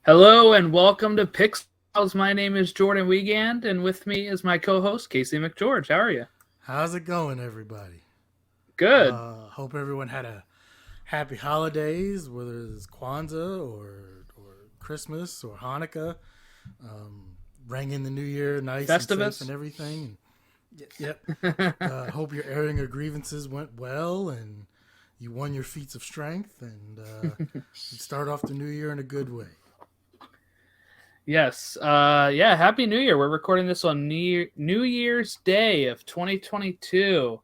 Hello and welcome to Pixels. My name is Jordan Wiegand, and with me is my co-host Casey McGeorge. How are you? How's it going, everybody? Good. Hope everyone had a happy holidays, whether it's Kwanzaa or Christmas or Hanukkah. Rang in the new year nice and safe and Festivus. everything. Yep. Hope your airing of grievances went well and you won your feats of strength and you start off the new year in a good way. Yes. Yeah. Happy New Year. We're recording this on New Year's Day of 2022.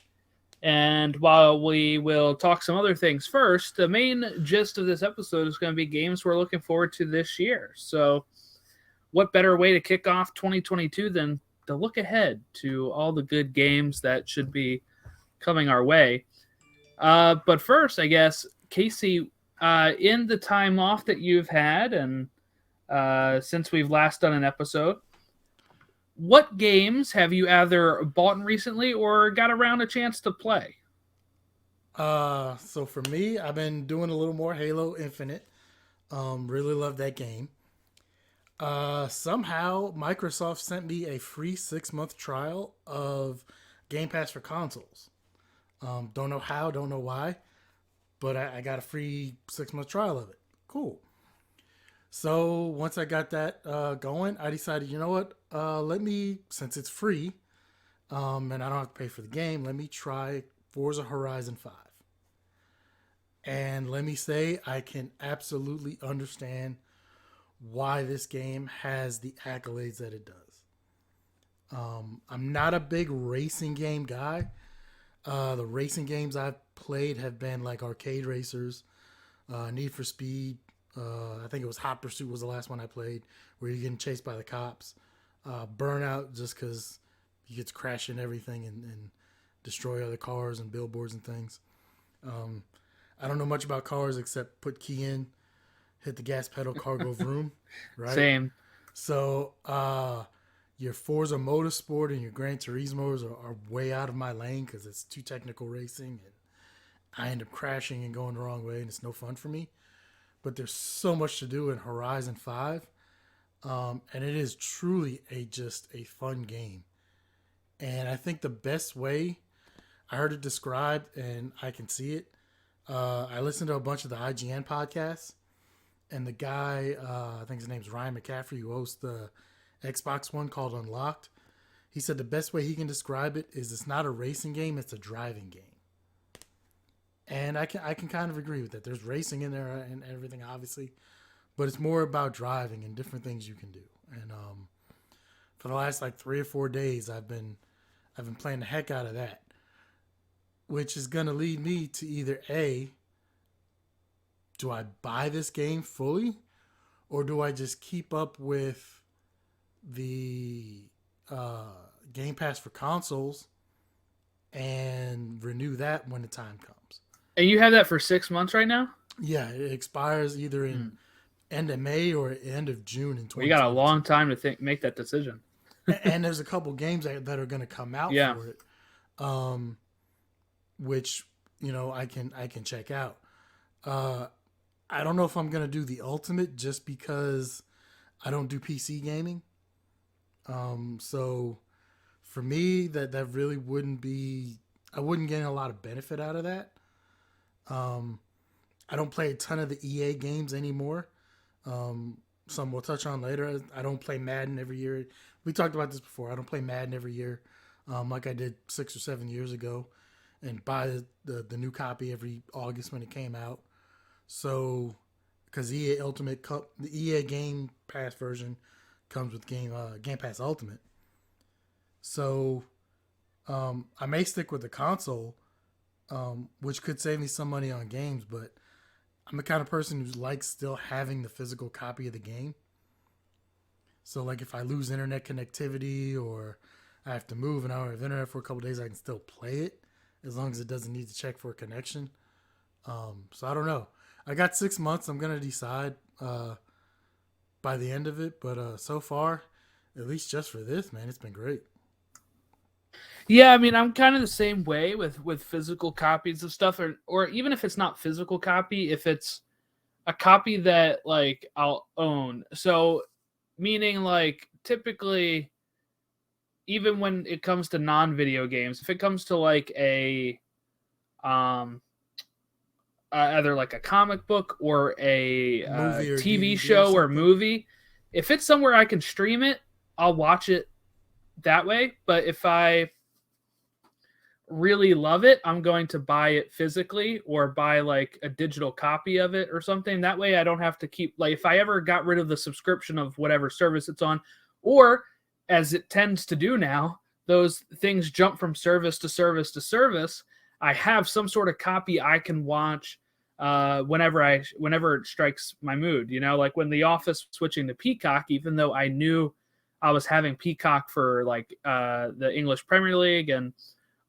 And while we will talk some other things first, the main gist of this episode is going to be games we're looking forward to this year. So, what better way to kick off 2022 than to look ahead to all the good games that should be coming our way? But first, I guess, Casey, in the time off that you've had and since we've last done an episode, what games have you either bought recently or got around a chance to play? So for me, I've been doing a little more Halo Infinite. Really love that game. Somehow Microsoft sent me a free 6 month trial of Game Pass for consoles. Don't know how, don't know why, but I got a free 6 month trial of it. Cool. So once I got that going, I decided, you know what? Let me, since it's free, and I don't have to pay for the game, let me try Forza Horizon 5. And let me say, I can absolutely understand why this game has the accolades that it does. I'm not a big racing game guy. The racing games I've played have been like arcade racers, Need for Speed. I think it was Hot Pursuit was the last one I played, where you're getting chased by the cops. Burnout, just because you get to crash in everything and destroy other cars and billboards and things. I don't know much about cars except put key in, hit the gas pedal, car go vroom, right? Same. So your Forza Motorsport and your Gran Turismos are way out of my lane because it's too technical racing, and I end up crashing and going the wrong way, and it's no fun for me. But there's so much to do in Horizon 5, and it is truly just a fun game. And I think the best way I heard it described, and I can see it. I listened to a bunch of the IGN podcasts, and the guy, I think his name's Ryan McCaffrey, who hosts the Xbox one called Unlocked. He said the best way he can describe it is it's not a racing game, it's a driving game. And I can kind of agree with that. There's racing in there and everything, obviously, but it's more about driving and different things you can do. And for the last like 3 or 4 days, I've been playing the heck out of that, which is gonna lead me to either A, do I buy this game fully, or do I just keep up with the Game Pass for consoles and renew that when the time comes? And you have that for 6 months right now? Yeah, it expires either in Hmm. end of May or end of June in Well, you got a 2022. long time to make that decision. And there's a couple games that are going to come out Yeah. for it, um, which I can check out. Uh, I don't know if I'm going to do the ultimate just because I don't do PC gaming. So for me, that really wouldn't be. I wouldn't get a lot of benefit out of that. Um, I don't play a ton of the EA games anymore. Some we'll touch on later. I don't play Madden every year. We talked about this before. I don't play Madden every year, like I did 6 or 7 years ago, and buy the new copy every August when it came out. So, because EA Ultimate Cup, the EA Game Pass version comes with Game Pass Ultimate. So, I may stick with the console, which could save me some money on games, but I'm the kind of person who likes still having the physical copy of the game. So, like, if I lose internet connectivity or I have to move and I don't have internet for a couple days, I can still play it as long as it doesn't need to check for a connection. So, I don't know. I got 6 months. I'm going to decide by the end of it. But so far, at least just for this, man, it's been great. Yeah, I mean, I'm kind of the same way with physical copies of stuff, or even if it's not physical copy, if it's a copy that like I'll own. So meaning like typically, even when it comes to non-video games, if it comes to like a either like a comic book or a Movie or TV DVD show or or movie, if it's somewhere I can stream it, I'll watch it that way. But if I really love it, I'm going to buy it physically or buy like a digital copy of it or something. That way I don't have to keep, like, if I ever got rid of the subscription of whatever service it's on, or as it tends to do now, those things jump from service to service to service, I have some sort of copy I can watch whenever it strikes my mood. You know, like when The Office switching to Peacock, even though I knew I was having Peacock for like the English Premier League and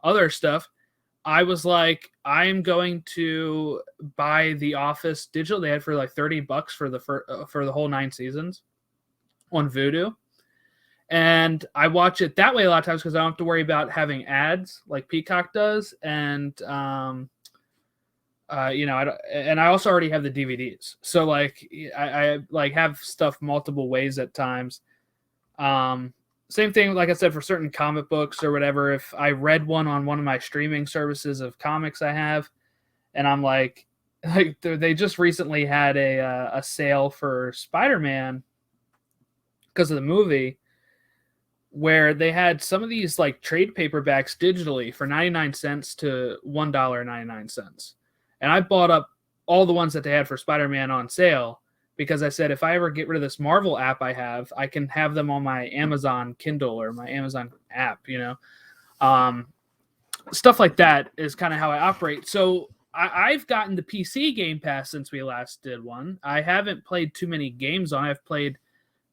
other stuff, I was like, I'm going to buy The Office digital. They had for like $30 for the whole 9 seasons on Vudu. And I watch it that way a lot of times because I don't have to worry about having ads like Peacock does. And, and I also already have the DVDs. So like, I like have stuff multiple ways at times. Same thing, like I said, for certain comic books or whatever. If I read one on one of my streaming services of comics I have, and I'm like they just recently had a sale for Spider-Man because of the movie, where they had some of these like trade paperbacks digitally for 99 cents to $1.99. And I bought up all the ones that they had for Spider-Man on sale because I said, if I ever get rid of this Marvel app I have, I can have them on my Amazon Kindle or my Amazon app, you know? Stuff like that is kind of how I operate. So I've gotten the PC Game Pass since we last did one. I haven't played too many games on it. I've played,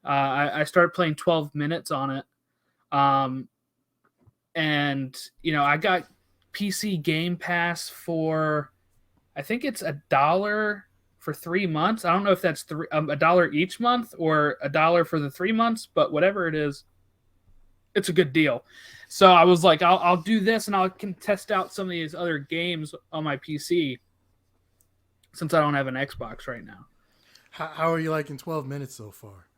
I started playing 12 minutes on it. And, you know, I got PC Game Pass for, I think it's $1 for 3 months. I don't know if that's $1 each month or $1 for the 3 months, but whatever it is, it's a good deal. So I was like, I'll do this and I can test out some of these other games on my PC since I don't have an Xbox right now. How are you liking 12 minutes so far?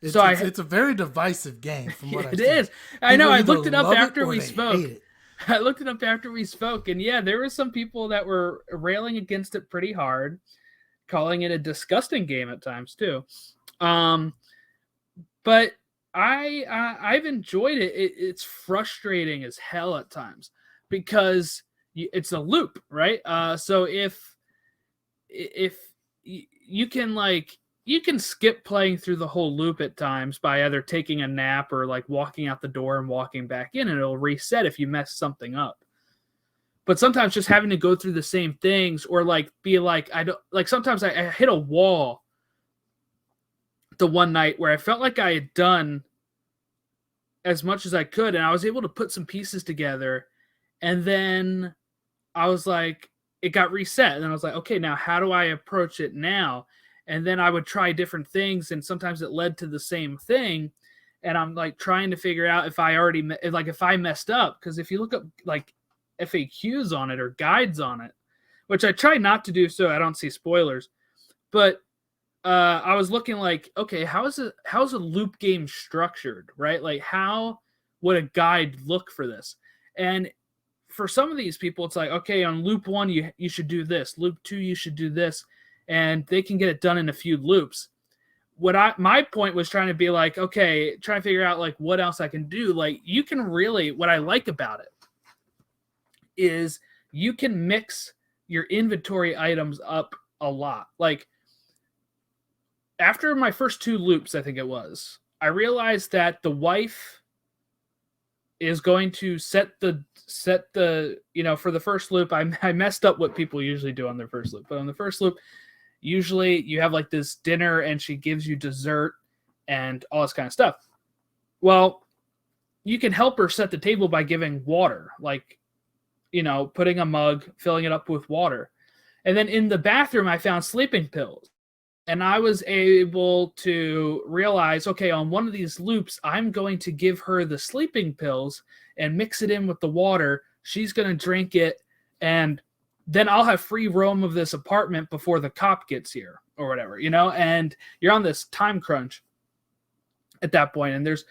It's a very divisive game from what I've seen. It is. I know. I looked it up after we spoke. I looked it up after we spoke, and yeah, there were some people that were railing against it pretty hard, calling it a disgusting game at times too. But I've enjoyed it. It's frustrating as hell at times because it's a loop, right? So if you can you can skip playing through the whole loop at times by either taking a nap or like walking out the door and walking back in, and it'll reset if you mess something up. But sometimes just having to go through the same things or like be like, I don't like, sometimes I hit a wall the one night where I felt like I had done as much as I could and I was able to put some pieces together, and then I was like, it got reset, and I was like, okay, now how do I approach it now? And then I would try different things, and sometimes it led to the same thing. And I'm like trying to figure out if I messed up, because if you look up like FAQs on it or guides on it, which I try not to do so I don't see spoilers, but I was looking like, okay, how's a loop game structured, right? Like how would a guide look for this? And for some of these people, it's like, okay, on loop 1, you should do this. Loop 2, you should do this. And they can get it done in a few loops. My point was trying to be like, okay, try to figure out like what else I can do. Like you can really, what I like about it is you can mix your inventory items up a lot. Like after my first 2 loops, I think it was, I realized that the wife is going to set the for the first loop, I messed up what people usually do on their first loop. But on the first loop, usually you have like this dinner and she gives you dessert and all this kind of stuff. Well, you can help her set the table by giving water, like, putting a mug, filling it up with water. And then in the bathroom, I found sleeping pills. And I was able to realize, okay, on one of these loops, I'm going to give her the sleeping pills and mix it in with the water. She's going to drink it, and then I'll have free roam of this apartment before the cop gets here or whatever, and you're on this time crunch at that point. And there's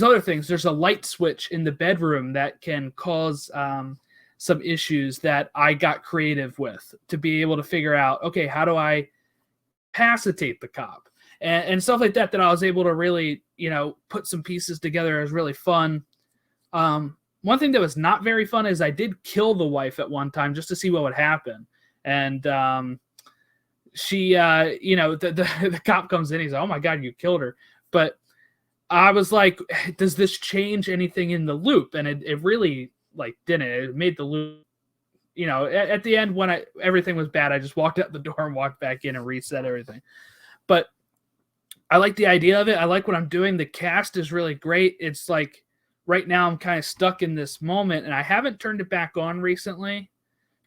other things. There's a light switch in the bedroom that can cause some issues that I got creative with to be able to figure out, okay, how do I capacitate the cop and stuff like that I was able to really, put some pieces together. It was really fun. One thing that was not very fun is I did kill the wife at one time just to see what would happen. And she, the cop comes in, he's like, oh my God, you killed her. But I was like, does this change anything in the loop? And it really didn't. It made the loop, at the end when everything was bad, I just walked out the door and walked back in and reset everything. But I like the idea of it. I like what I'm doing. The cast is really great. It's like right now I'm kind of stuck in this moment, and I haven't turned it back on recently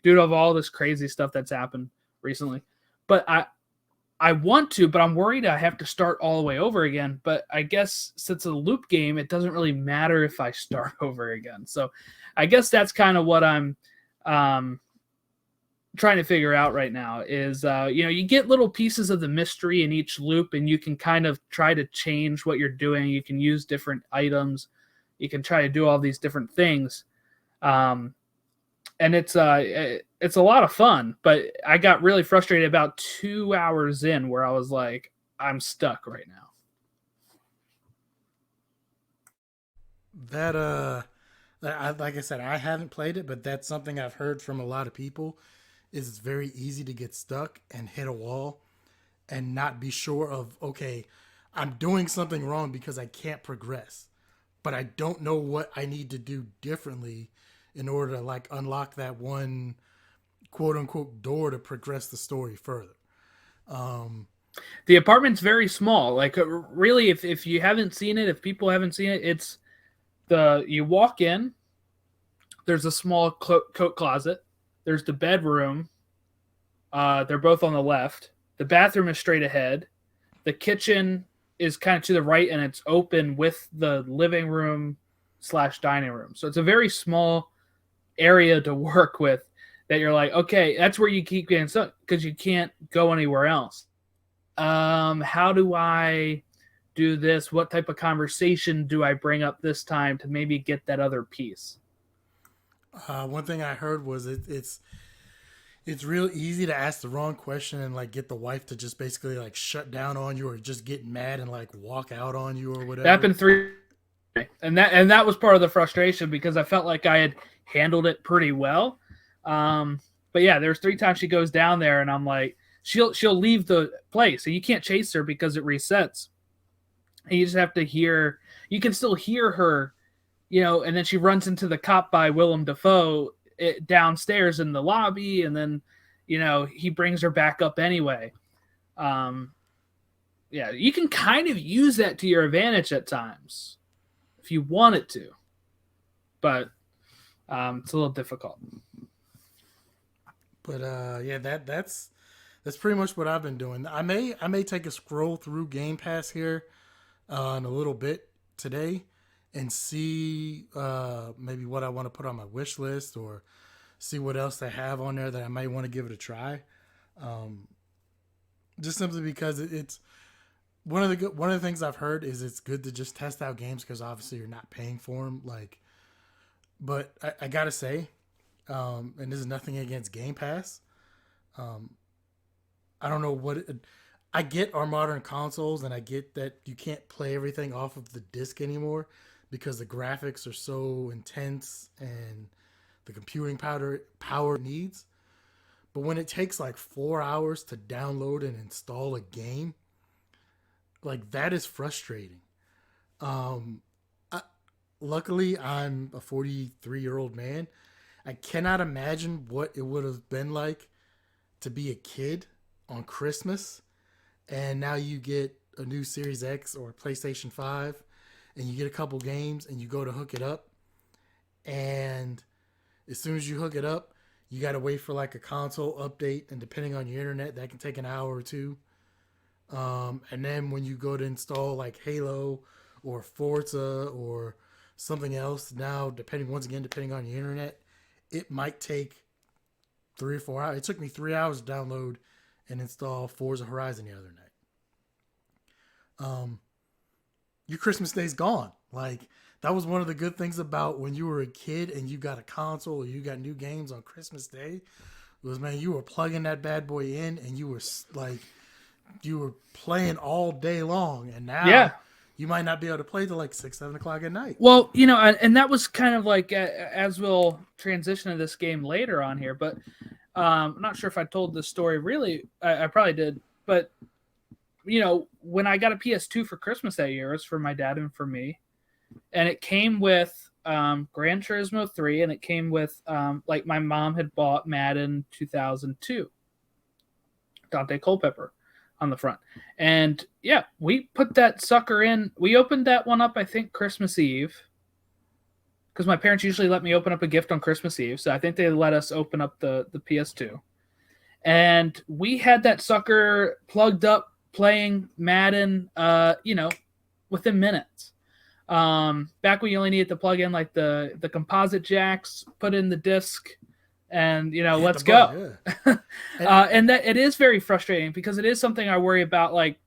due to all this crazy stuff that's happened recently. But I want to, but I'm worried I have to start all the way over again. But I guess since it's a loop game, it doesn't really matter if I start over again. So I guess that's kind of what I'm trying to figure out right now is, you get little pieces of the mystery in each loop, and you can kind of try to change what you're doing. You can use different items. You can try to do all these different things. And it's a lot of fun, but I got really frustrated about 2 hours in where I was like, I'm stuck right now. Like I said, I haven't played it, but that's something I've heard from a lot of people is it's very easy to get stuck and hit a wall and not be sure of, okay, I'm doing something wrong because I can't progress, but I don't know what I need to do differently in order to unlock that one quote unquote door to progress the story further. The apartment's very small. Really, if you haven't seen it, if people haven't seen it, it's you walk in, there's a small coat closet, there's the bedroom, they're both on the left, the bathroom is straight ahead, the kitchen is kind of to the right, and it's open with the living room / dining room. So it's a very small area to work with that you're like, okay, that's where you keep getting stuck because you can't go anywhere else. How do I do this? What type of conversation do I bring up this time to maybe get that other piece? One thing I heard was it's real easy to ask the wrong question and get the wife to just basically shut down on you or just get mad and walk out on you or whatever. That happened 3, and that was part of the frustration because I felt like I had handled it pretty well. But yeah, there's 3 times she goes down there and I'm like, she'll leave the place and you can't chase her because it resets. And you just have to you can still hear her, and then she runs into the cop by Willem Dafoe downstairs in the lobby, and then, he brings her back up anyway. Yeah, you can kind of use that to your advantage at times if you wanted to, but it's a little difficult. But yeah, that's pretty much what I've been doing. I may take a scroll through Game Pass here in a little bit today and see maybe what I want to put on my wish list or see what else they have on there that I might want to give it a try. Just simply because it's one of the things I've heard is it's good to just test out games because obviously you're not paying for them. But I gotta say, and this is nothing against Game Pass. I don't know what I get our modern consoles, and I get that you can't play everything off of the disc anymore because the graphics are so intense and the computing power needs. But when it takes 4 hours to download and install a game, that is frustrating. Luckily, I'm a 43-year-old man. I cannot imagine what it would have been like to be a kid on Christmas, and now you get a new Series X or PlayStation 5, and you get a couple games, and you go to hook it up, and as soon as you hook it up, you got to wait for a console update, and depending on your internet, that can take an hour or two. And then when you go to install Halo or Forza or something else, now depending on your internet, it might take 3 or 4 hours. It took me 3 hours to download and install Forza Horizon the other night. Your Christmas Day's gone. Like, that was one of the good things about when you were a kid and you got a console or you got new games on Christmas Day. Was, man, you were plugging that bad boy in and you were like, you were playing all day long. And now you might not be able to play till like 6, 7 o'clock at night. Well, you know, and that was kind of like, as we'll transition to this game later on here, but I'm not sure if I told this story. Really, I probably did. But, you know, when I got a PS2 for Christmas that year, it was for my dad and for me. And it came with Gran Turismo 3, and it came with, like, my mom had bought Madden 2002. Dante Culpepper on the front. And, yeah, we put that sucker in. We opened that one up, I think, Christmas Eve. Because my parents usually let me open up a gift on Christmas Eve. So I think they let us open up the PS2. And we had that sucker plugged up, playing Madden, you know, within minutes. Back when you only needed to plug in like the composite jacks, put in the disc, and you know, let's go. And that it is very frustrating because it is something I worry about. Like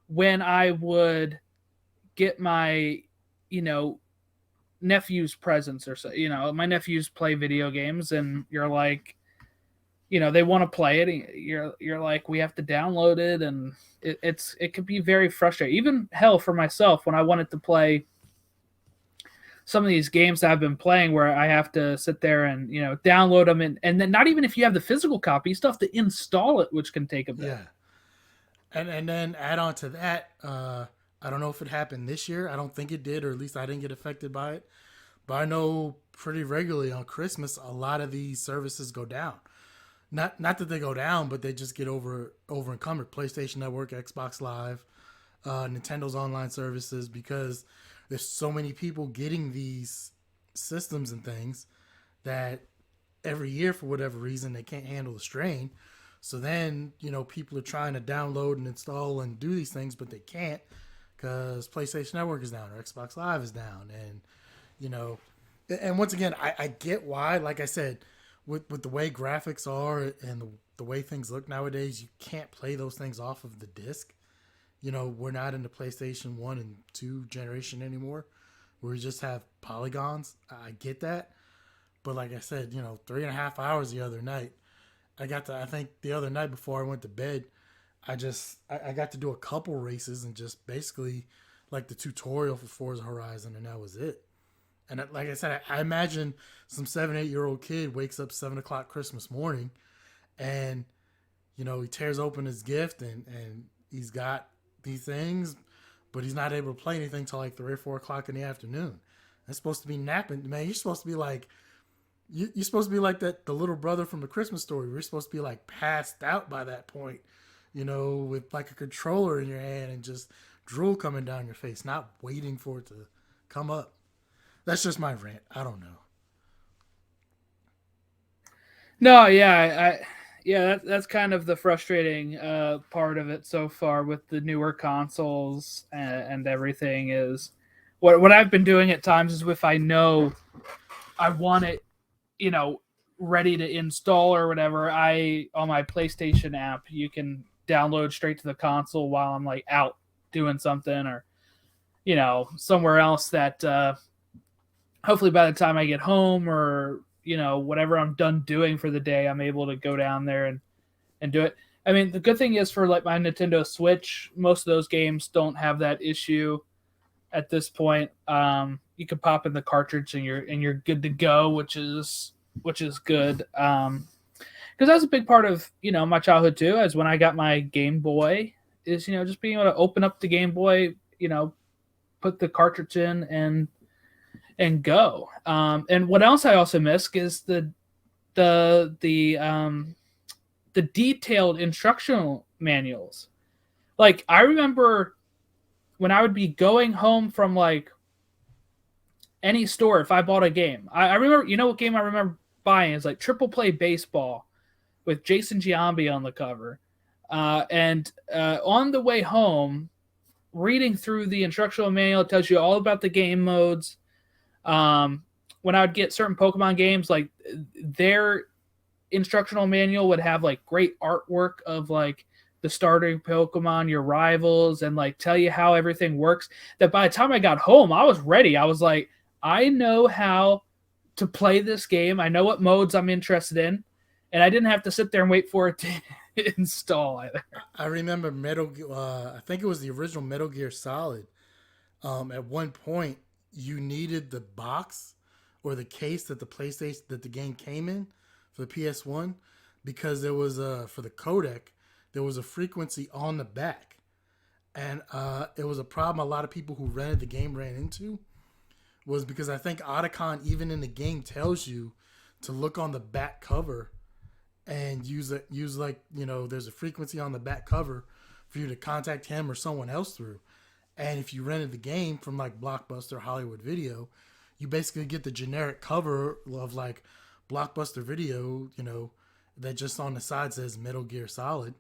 when I would get my, you know, nephew's presents or so, you know, my nephews play video games, and you're like, you know, they want to play it. And you're like, we have to download it, and it could be very frustrating. Even hell for myself when I wanted to play some of these games that I've been playing, where I have to sit there and, you know, download them, and then not even if you have the physical copy, you still have to install it, which can take a bit. Yeah, and then add on to that, I don't know if it happened this year. I don't think it did, or at least I didn't get affected by it. But I know pretty regularly on Christmas, a lot of these services go down. Not that they go down, but they just get over encumbered. PlayStation Network, Xbox Live, Nintendo's online services, because there's so many people getting these systems and things that every year, for whatever reason, they can't handle the strain. So then, you know, people are trying to download and install and do these things, but they can't because PlayStation Network is down or Xbox Live is down. And, you know, and once again, I get why. Like I said, with the way graphics are and the way things look nowadays, you can't play those things off of the disc. You know, we're not in the PlayStation 1 and 2 generation anymore, where we just have polygons. I get that. But like I said, you know, 3.5 hours the other night, I think the other night before I went to bed, I got to do a couple races and just basically like the tutorial for Forza Horizon, and that was it. And like I said, I imagine some 7, 8-year-old kid wakes up 7 o'clock Christmas morning, and, you know, he tears open his gift and he's got these things, but he's not able to play anything till like 3 or 4 o'clock in the afternoon. That's supposed to be napping, man. You're supposed to be like, you're supposed to be like that the little brother from the Christmas Story. We're supposed to be like passed out by that point, you know, with like a controller in your hand and just drool coming down your face, not waiting for it to come up. That's just my rant. I don't know. No, yeah, that's kind of the frustrating part of it so far with the newer consoles and everything. Is what I've been doing at times is, if I know I want it, you know, ready to install or whatever, on my PlayStation app, you can download straight to the console while I'm like out doing something, or, you know, somewhere else that hopefully by the time I get home, or, you know, whatever I'm done doing for the day, I'm able to go down there and do it. I mean, the good thing is for like my Nintendo Switch, most of those games don't have that issue at this point. You can pop in the cartridge and you're good to go, which is good. Because that was a big part of, you know, my childhood too, as when I got my Game Boy, is, you know, just being able to open up the Game Boy, you know, put the cartridge in and go. And what else I also miss is the detailed instructional manuals. Like, I remember when I would be going home from like any store, if I bought a game, I remember, you know what game I remember buying is like Triple Play Baseball with Jason Giambi on the cover. And on the way home, reading through the instructional manual, it tells you all about the game modes. When I would get certain Pokemon games, like their instructional manual would have like great artwork of like the starting Pokemon, your rivals, and like tell you how everything works. That by the time I got home, I was ready. I was like, I know how to play this game. I know what modes I'm interested in, and I didn't have to sit there and wait for it to install either. I remember I think it was the original Metal Gear Solid. At one point, you needed the box or the case that the game came in for the PS1 because there was for the codec there was a frequency on the back, and it was a problem a lot of people who rented the game ran into. Was because I think Otacon even in the game tells you to look on the back cover and use like, you know, there's a frequency on the back cover for you to contact him or someone else through. And if you rented the game from like Blockbuster, Hollywood Video, you basically get the generic cover of like Blockbuster Video, you know, that just on the side says Metal Gear Solid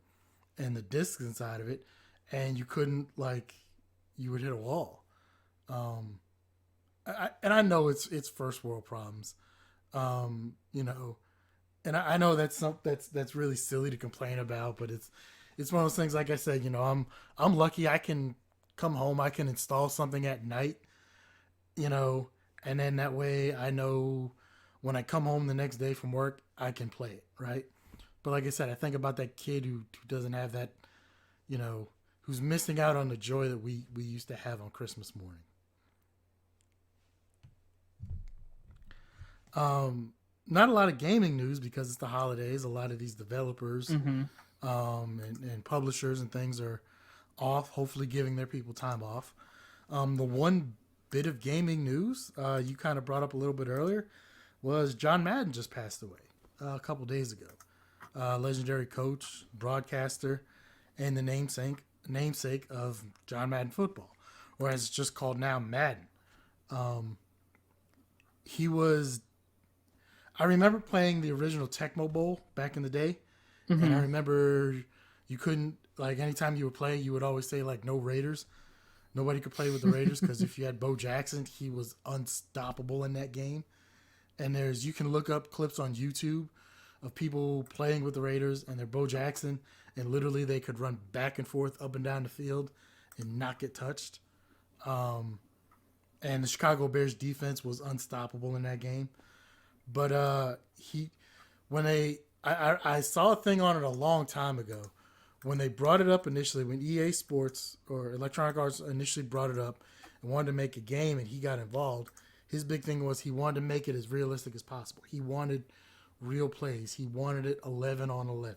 and the discs inside of it, and you couldn't, like, you would hit a wall. I know it's first world problems, you know, and I know that's really silly to complain about, but it's one of those things. Like I said, you know, I'm lucky I can come home, I can install something at night, you know, and then that way I know when I come home the next day from work, I can play it, right? But like I said, I think about that kid who doesn't have that, you know, who's missing out on the joy that we used to have on Christmas morning. Not a lot of gaming news because it's the holidays. A lot of these developers and publishers and things are off, hopefully giving their people time off. The one bit of gaming news you kind of brought up a little bit earlier was John Madden just passed away a couple days ago. Legendary coach, broadcaster, and the namesake of John Madden football, or as it's just called now, Madden. He was... I remember playing the original Tecmo Bowl back in the day, and I remember you couldn't, like, anytime you would play, you would always say, like, no Raiders. Nobody could play with the Raiders because if you had Bo Jackson, he was unstoppable in that game. And you can look up clips on YouTube of people playing with the Raiders and they're Bo Jackson, and literally they could run back and forth up and down the field and not get touched. And the Chicago Bears defense was unstoppable in that game. But I saw a thing on it a long time ago when they brought it up initially, when EA Sports or Electronic Arts initially brought it up and wanted to make a game and he got involved. His big thing was he wanted to make it as realistic as possible. He wanted real plays. He wanted it 11 on 11.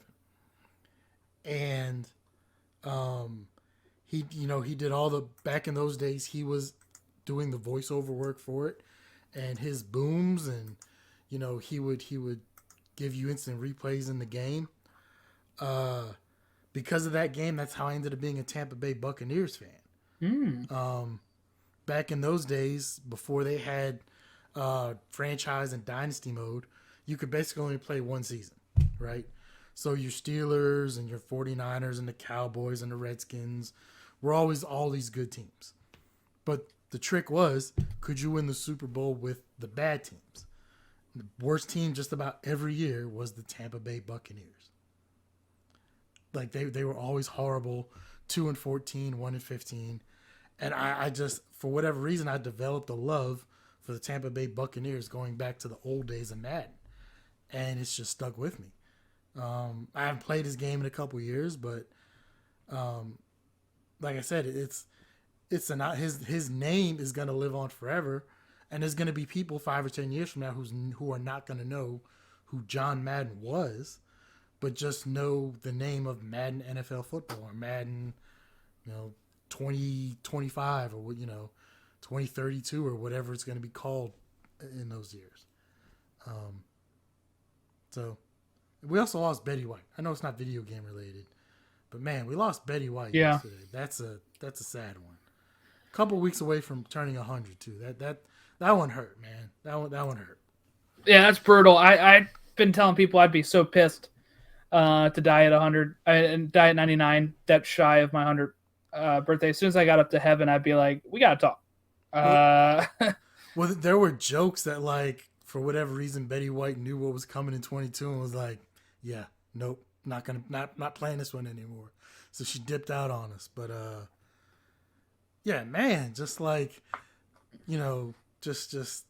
And he did all the, back in those days, he was doing the voiceover work for it, and his booms, and you know, he would give you instant replays in the game. Because of that game, that's how I ended up being a Tampa Bay Buccaneers fan. Back in those days, before they had franchise and dynasty mode, you could basically only play one season, right? So your Steelers and your 49ers and the Cowboys and the Redskins were always all these good teams. But the trick was, could you win the Super Bowl with the bad teams? The worst team just about every year was the Tampa Bay Buccaneers. Like, they were always horrible, 2-14, 1-15. And I just, for whatever reason, I developed a love for the Tampa Bay Buccaneers going back to the old days of Madden. And it's just stuck with me. I haven't played his game in a couple years, but like I said, his name is going to live on forever. And there's going to be people 5 or 10 years from now who are not going to know who John Madden was, but just know the name of Madden NFL football or Madden, 2025 or 2032 or whatever it's going to be called in those years. So we also lost Betty White. I know it's not video game related, but man, we lost Betty White yesterday. That's a sad one. A couple weeks away from turning 100 too. That one hurt, man. That one hurt. Yeah, that's brutal. I've been telling people I'd be so pissed to die at 100 and die at 99, that shy of my 100th birthday. As soon as I got up to heaven, I'd be like, we gotta talk. Well, there were jokes that, like, for whatever reason, Betty White knew what was coming in 22 and was like, "Yeah, nope, not playing this one anymore." So she dipped out on us. But yeah, man, just like, just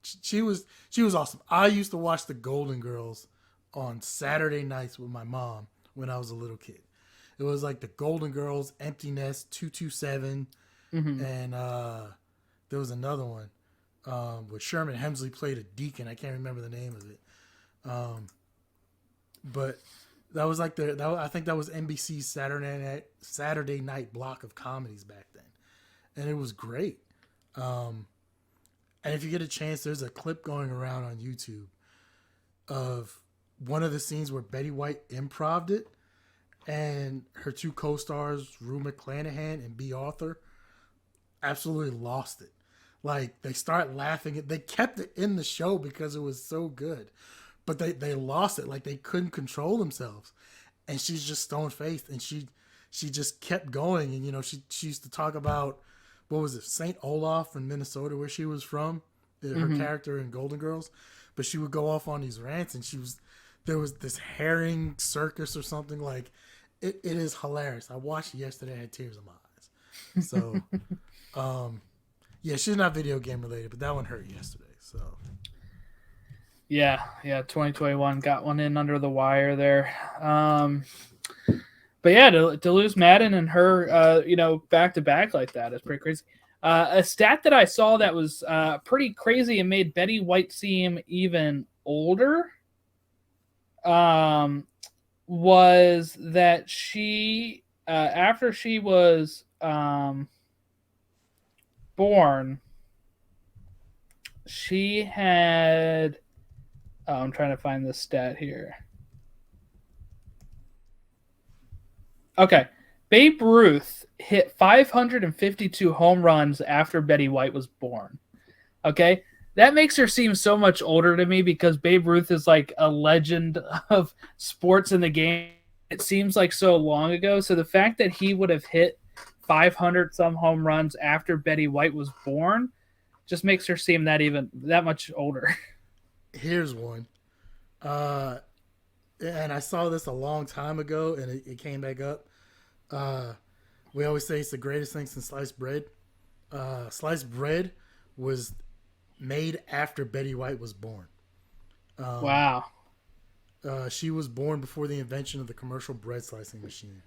she was awesome. I used to watch the Golden Girls on Saturday nights with my mom when I was a little kid. It was like the Golden Girls, Empty Nest, 227, and there was another one where Sherman Hemsley played a deacon. I can't remember the name of it, but that was like I think that was NBC's Saturday night block of comedies back then, and it was great. And if you get a chance, there's a clip going around on YouTube of one of the scenes where Betty White improv'd it, and her two co-stars, Rue McClanahan and B. Arthur, absolutely lost it. Like, they start laughing. They kept it in the show because it was so good, but they lost it. Like, they couldn't control themselves. And she's just stone-faced, and she just kept going. And, she used to talk about, what was it, St. Olaf in Minnesota, where she was from, her character in Golden Girls. But she would go off on these rants, and there was this herring circus or something. Like, it is hilarious. I watched it yesterday. I had tears in my eyes. So, yeah, she's not video game related, but that one hurt yesterday. So, yeah, 2021 got one in under the wire there. But yeah, to lose Madden and her, back to back like that is pretty crazy. A stat that I saw that was pretty crazy and made Betty White seem even older was that she, after she was born, she had. Oh, I'm trying to find this stat here. Okay. Babe Ruth hit 552 home runs after Betty White was born. Okay? That makes her seem so much older to me because Babe Ruth is like a legend of sports in the game. It seems like so long ago. So the fact that he would have hit 500 some home runs after Betty White was born just makes her seem that much older. Here's one. And I saw this a long time ago, and it came back up. We always say it's the greatest thing since sliced bread. Sliced bread was made after Betty White was born. Wow. She was born before the invention of the commercial bread slicing machine.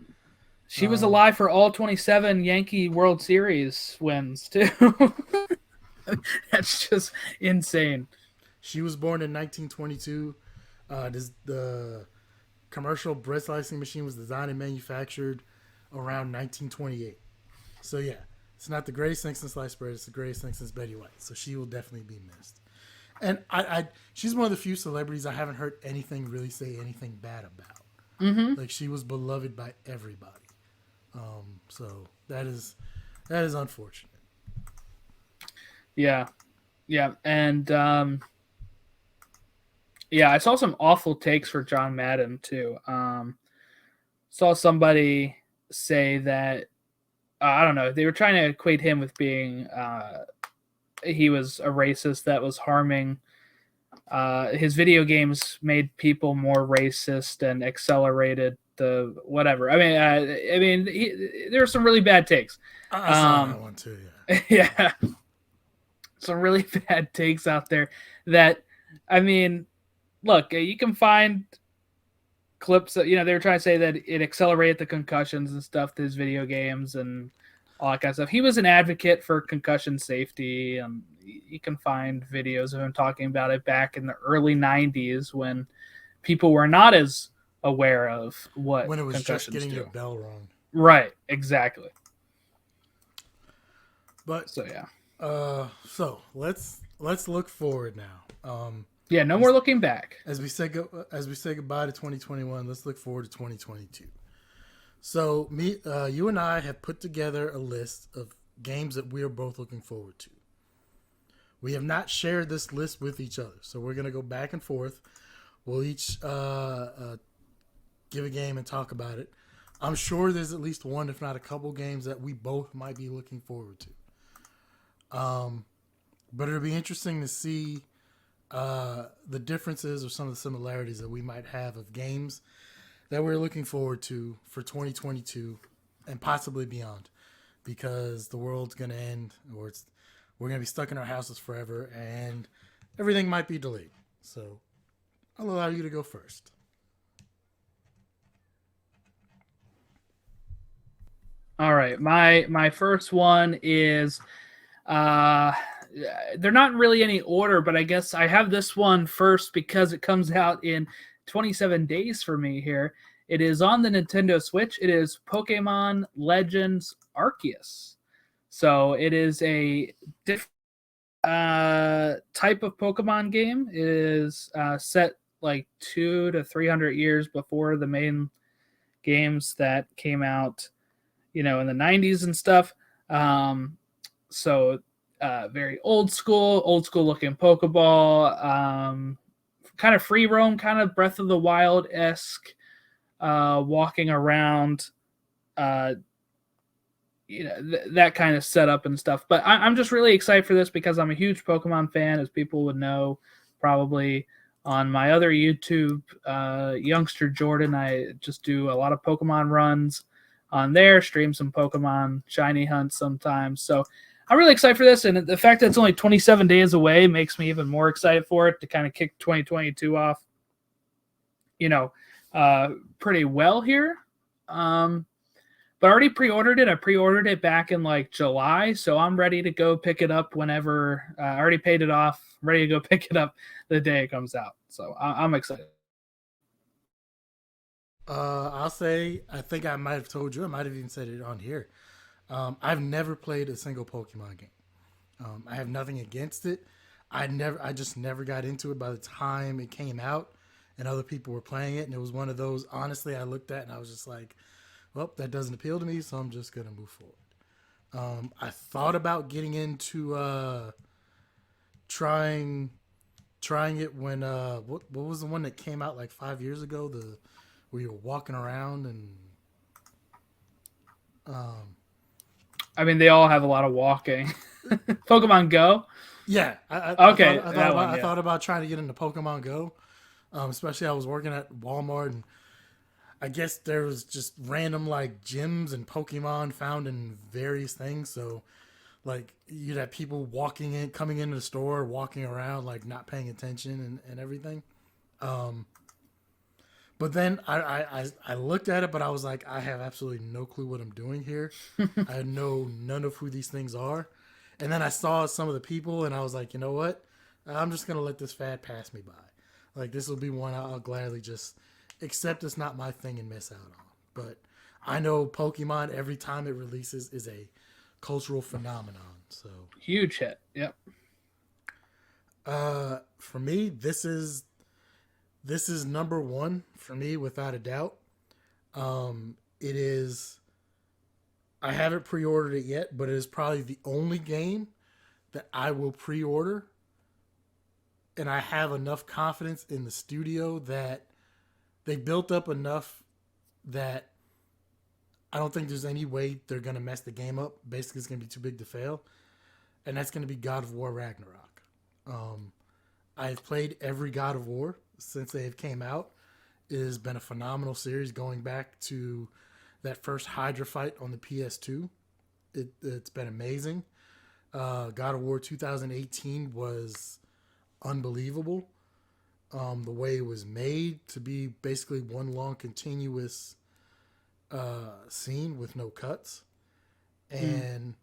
She was alive for all 27 Yankee World Series wins, too. That's just insane. She was born in 1922. The commercial bread slicing machine was designed and manufactured around 1928. So yeah, it's not the greatest thing since sliced bread. It's the greatest thing since Betty White. So she will definitely be missed. And she's one of the few celebrities I haven't heard anything really say anything bad about. Mm-hmm. Like, she was beloved by everybody. So that is unfortunate. Yeah, and I saw some awful takes for John Madden too. Saw somebody say that I don't know. They were trying to equate him with being he was a racist that was harming. His video games made people more racist and accelerated the whatever. I mean, there were some really bad takes. I saw that one too. Yeah. Yeah, some really bad takes out there. That I mean, look, you can find clips that, they were trying to say that it accelerated the concussions and stuff to his video games and all that kind of stuff. He was an advocate for concussion safety. You can find videos of him talking about it back in the early 90s when people were not as aware of when it was just getting do. your bell rung. Right, exactly. But so yeah. So let's look forward now. No more looking back. As we say goodbye to 2021, let's look forward to 2022. So you and I have put together a list of games that we are both looking forward to. We have not shared this list with each other, so we're gonna go back and forth. We'll each give a game and talk about it. I'm sure there's at least one, if not a couple, games that we both might be looking forward to. But it'll be interesting to see the differences or some of the similarities that we might have of games that we're looking forward to for 2022 and possibly beyond, because the world's going to end, or we're going to be stuck in our houses forever, and everything might be delayed. So I'll allow you to go first. All right, my first one is uh they're not really any order, but I guess I have this one first because it comes out in 27 days for me here. It is on the Nintendo Switch. It is Pokemon Legends Arceus. So it is a different type of Pokemon game. It is set like 200 to 300 years before the main games that came out, in the 90s and stuff. So very old school looking Pokeball, kind of free roam, kind of Breath of the Wild esque, walking around, that kind of setup and stuff. But I'm just really excited for this because I'm a huge Pokemon fan, as people would know probably on my other YouTube, Youngster Jordan. I just do a lot of Pokemon runs on there, stream some Pokemon shiny hunts sometimes. So I'm really excited for this, and the fact that it's only 27 days away makes me even more excited for it to kind of kick 2022 off, pretty well here. But I already pre-ordered it. I pre-ordered it back in like July, so I'm ready to go pick it up whenever. I already paid it off. I'm ready to go pick it up the day it comes out. So I'm excited. I'll say, I think I might have told you, I might have even said it on here. I've never played a single Pokemon game. I have nothing against it. I just never got into it by the time it came out and other people were playing it. And it was one of those, honestly, I looked at and I was just like, well, that doesn't appeal to me, so I'm just going to move forward. I thought about getting into trying it when, what was the one that came out like 5 years ago? Where you were walking around and I mean, they all have a lot of walking. Pokemon Go. Yeah. Okay. I thought about trying to get into Pokemon Go. Especially I was working at Walmart, and I guess there was just random like gyms and Pokemon found in various things. So like you'd have people coming into the store, walking around, like not paying attention and everything. But then I looked at it, but I was like, I have absolutely no clue what I'm doing here. I know none of who these things are. And then I saw some of the people, and I was like, you know what? I'm just going to let this fad pass me by. Like, this will be one I'll gladly just accept it's not my thing and miss out on. But I know Pokemon, every time it releases, is a cultural phenomenon. So huge hit. Yep. For me, this is number one for me without a doubt. It is. I haven't pre-ordered it yet, but it is probably the only game that I will pre-order, and I have enough confidence in the studio that they built up enough that I don't think there's any way they're gonna mess the game up. Basically, it's gonna be too big to fail, and that's gonna be God of War Ragnarok. I've played every God of War since they have came out. It has been a phenomenal series going back to that first Hydra fight on the PS2. It's been amazing. God of War 2018 was unbelievable. The way it was made to be basically one long continuous scene with no cuts. And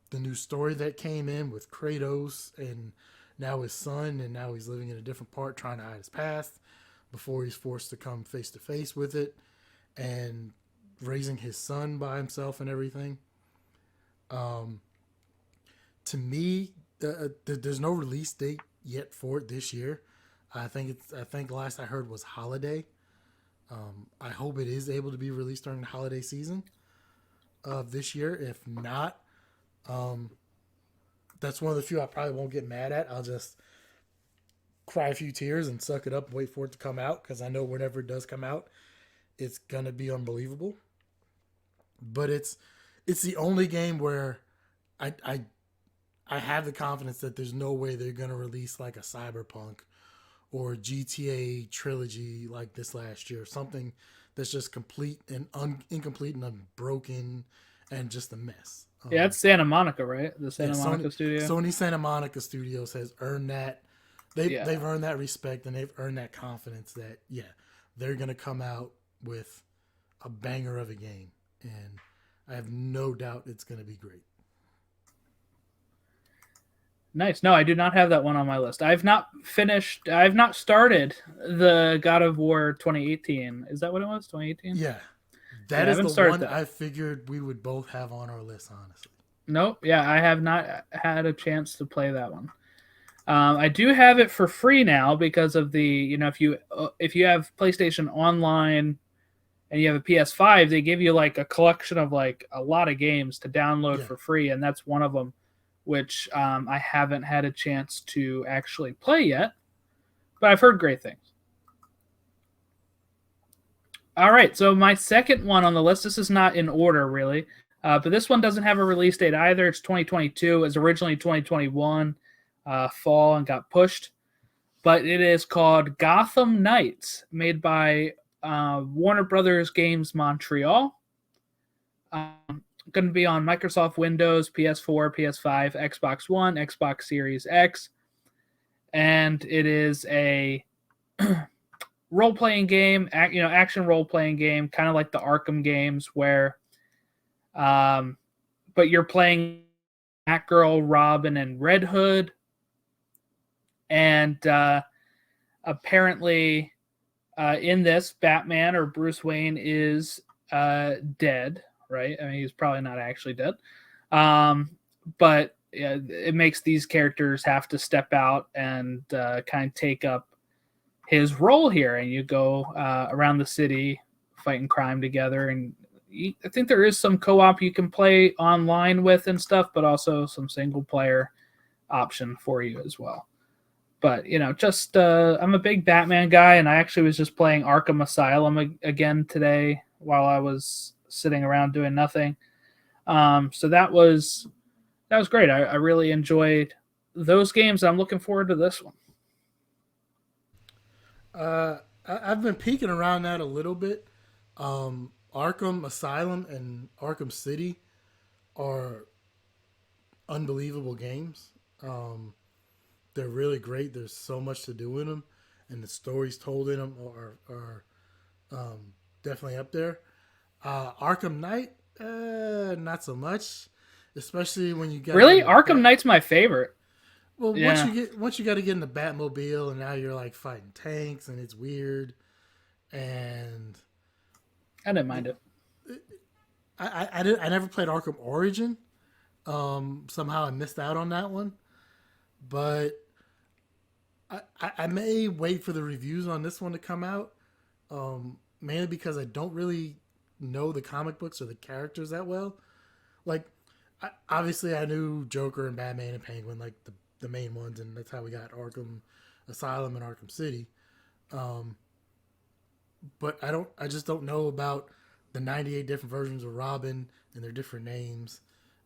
the new story that came in with Kratos and now his son, and now he's living in a different part trying to hide his past before he's forced to come face to face with it, and raising his son by himself and everything. To me, there's no release date yet for it this year. I think last I heard was holiday. I hope it is able to be released during the holiday season of this year. If not, that's one of the few I probably won't get mad at. I'll just cry a few tears and suck it up and wait for it to come out, because I know whenever it does come out, it's gonna be unbelievable. But it's the only game where I have the confidence that there's no way they're gonna release like a Cyberpunk or GTA trilogy like this last year, something that's just complete and incomplete and unbroken and just a mess. Yeah, it's Santa Monica, right? The Santa Monica studio. Sony Santa Monica Studios has earned that. They've earned that respect, and they've earned that confidence that they're gonna come out with a banger of a game, and I have no doubt it's gonna be great. Nice. No, I do not have that one on my list. I've not started the God of War 2018. Is that what it was? 2018? Yeah. That is the one I figured we would both have on our list, honestly. Nope. Yeah, I have not had a chance to play that one. I do have it for free now because of the, if you have PlayStation Online and you have a PS5, they give you like a collection of like a lot of games to download for free, and that's one of them, which I haven't had a chance to actually play yet, but I've heard great things. All right, so my second one on the list, this is not in order really, but this one doesn't have a release date either. It's 2022. It was originally 2021 fall and got pushed, but it is called Gotham Knights, made by Warner Brothers Games Montreal. Going to be on Microsoft Windows, PS4, PS5, Xbox One, Xbox Series X, and it is a role-playing game, action role-playing game, kind of like the Arkham games, where, but you're playing Batgirl, Robin, and Red Hood, and apparently, in this, Batman or Bruce Wayne is dead. Right? I mean, he's probably not actually dead. But it makes these characters have to step out and kind of take up his role here. And you go around the city fighting crime together. And I think there is some co-op you can play online with and stuff, but also some single player option for you as well. But, just I'm a big Batman guy, and I actually was just playing Arkham Asylum again today while I was sitting around doing nothing. So that was great. I really enjoyed those games. I'm looking forward to this one. I've been peeking around that a little bit. Arkham Asylum and Arkham City are unbelievable games. They're really great. There's so much to do in them, and the stories told in them are definitely up there. Arkham Knight, not so much, especially when you get Arkham Knight's my favorite. Well, once you got to get in the Batmobile, and now you're like fighting tanks, and it's weird. And I didn't mind it. I never played Arkham Origin. Somehow I missed out on that one, but I may wait for the reviews on this one to come out. Mainly because I don't really know the comic books or the characters that well. Like, obviously I knew Joker and Batman and Penguin, like the main ones, and that's how we got Arkham Asylum and Arkham City. But I just don't know about the 98 different versions of Robin and their different names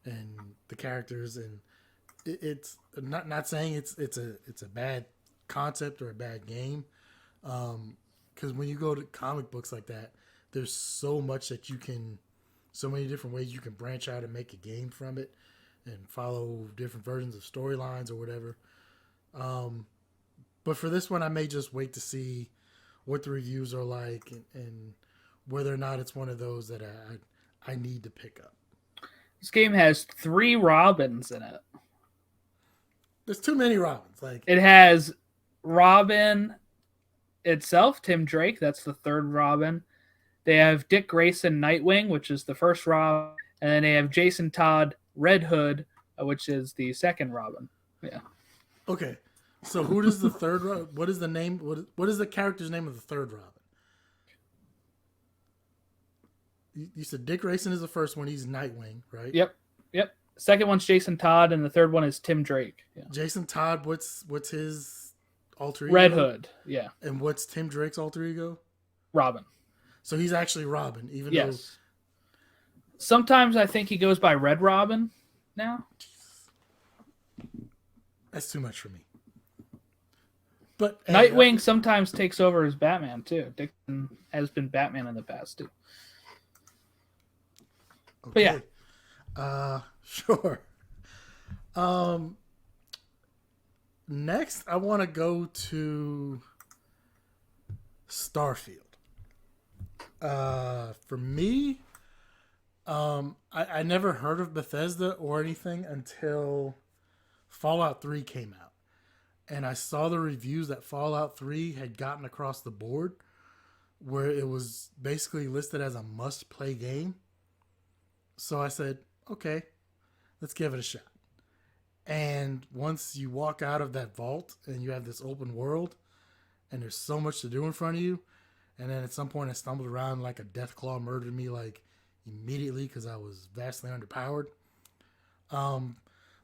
and the characters, and it's not saying it's a bad concept or a bad game. Because when you go to comic books like that, there's so much that so many different ways you can branch out and make a game from it and follow different versions of storylines or whatever. But for this one, I may just wait to see what the reviews are like and whether or not it's one of those that I need to pick up. This game has 3 Robins in it. There's too many Robins. Like, it has Robin itself, Tim Drake, that's the 3rd Robin. They have Dick Grayson, Nightwing, which is the 1st Robin, and then they have Jason Todd, Red Hood, which is the 2nd Robin. Yeah. Okay, so who does the 3rd Robin? What is the name? What is the character's name of the 3rd Robin? You said Dick Grayson is the 1st one. He's Nightwing, right? Yep. Second one's Jason Todd, and the 3rd one is Tim Drake. Yeah. Jason Todd, what's his alter ego? Red Hood, yeah. And what's Tim Drake's alter ego? Robin. So he's actually Robin, even though... Sometimes I think he goes by Red Robin now. That's too much for me. But Nightwing sometimes takes over as Batman too. Dick has been Batman in the past too. Okay. But yeah. Sure. Next, I want to go to Starfield. For me, I never heard of Bethesda or anything until Fallout 3 came out. And I saw the reviews that Fallout 3 had gotten across the board, where it was basically listed as a must-play game. So I said, okay, let's give it a shot. And once you walk out of that vault and you have this open world and there's so much to do in front of you, and then at some point I stumbled around like a Deathclaw murdered me like immediately because I was vastly underpowered.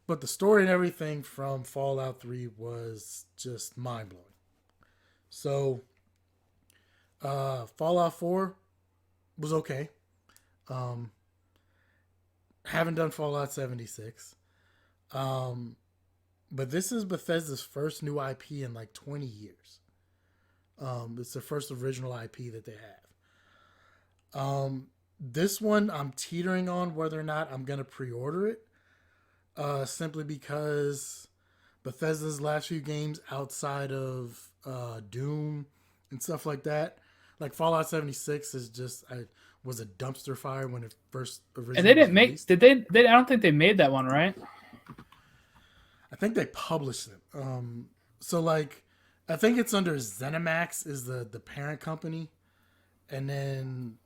But the story and everything from Fallout 3 was just mind-blowing. So Fallout 4 was okay. Haven't done Fallout 76. But this is Bethesda's first new IP in like 20 years. It's their first original IP that they have. This one I'm teetering on whether or not I'm going to pre-order it. Simply because Bethesda's last few games outside of Doom and stuff like that, like Fallout 76 is just was a dumpster fire when it first originally. And they didn't make. Did they? I don't think they made that one, right? I think they published it. So like, I think it's under ZeniMax is the parent company, and then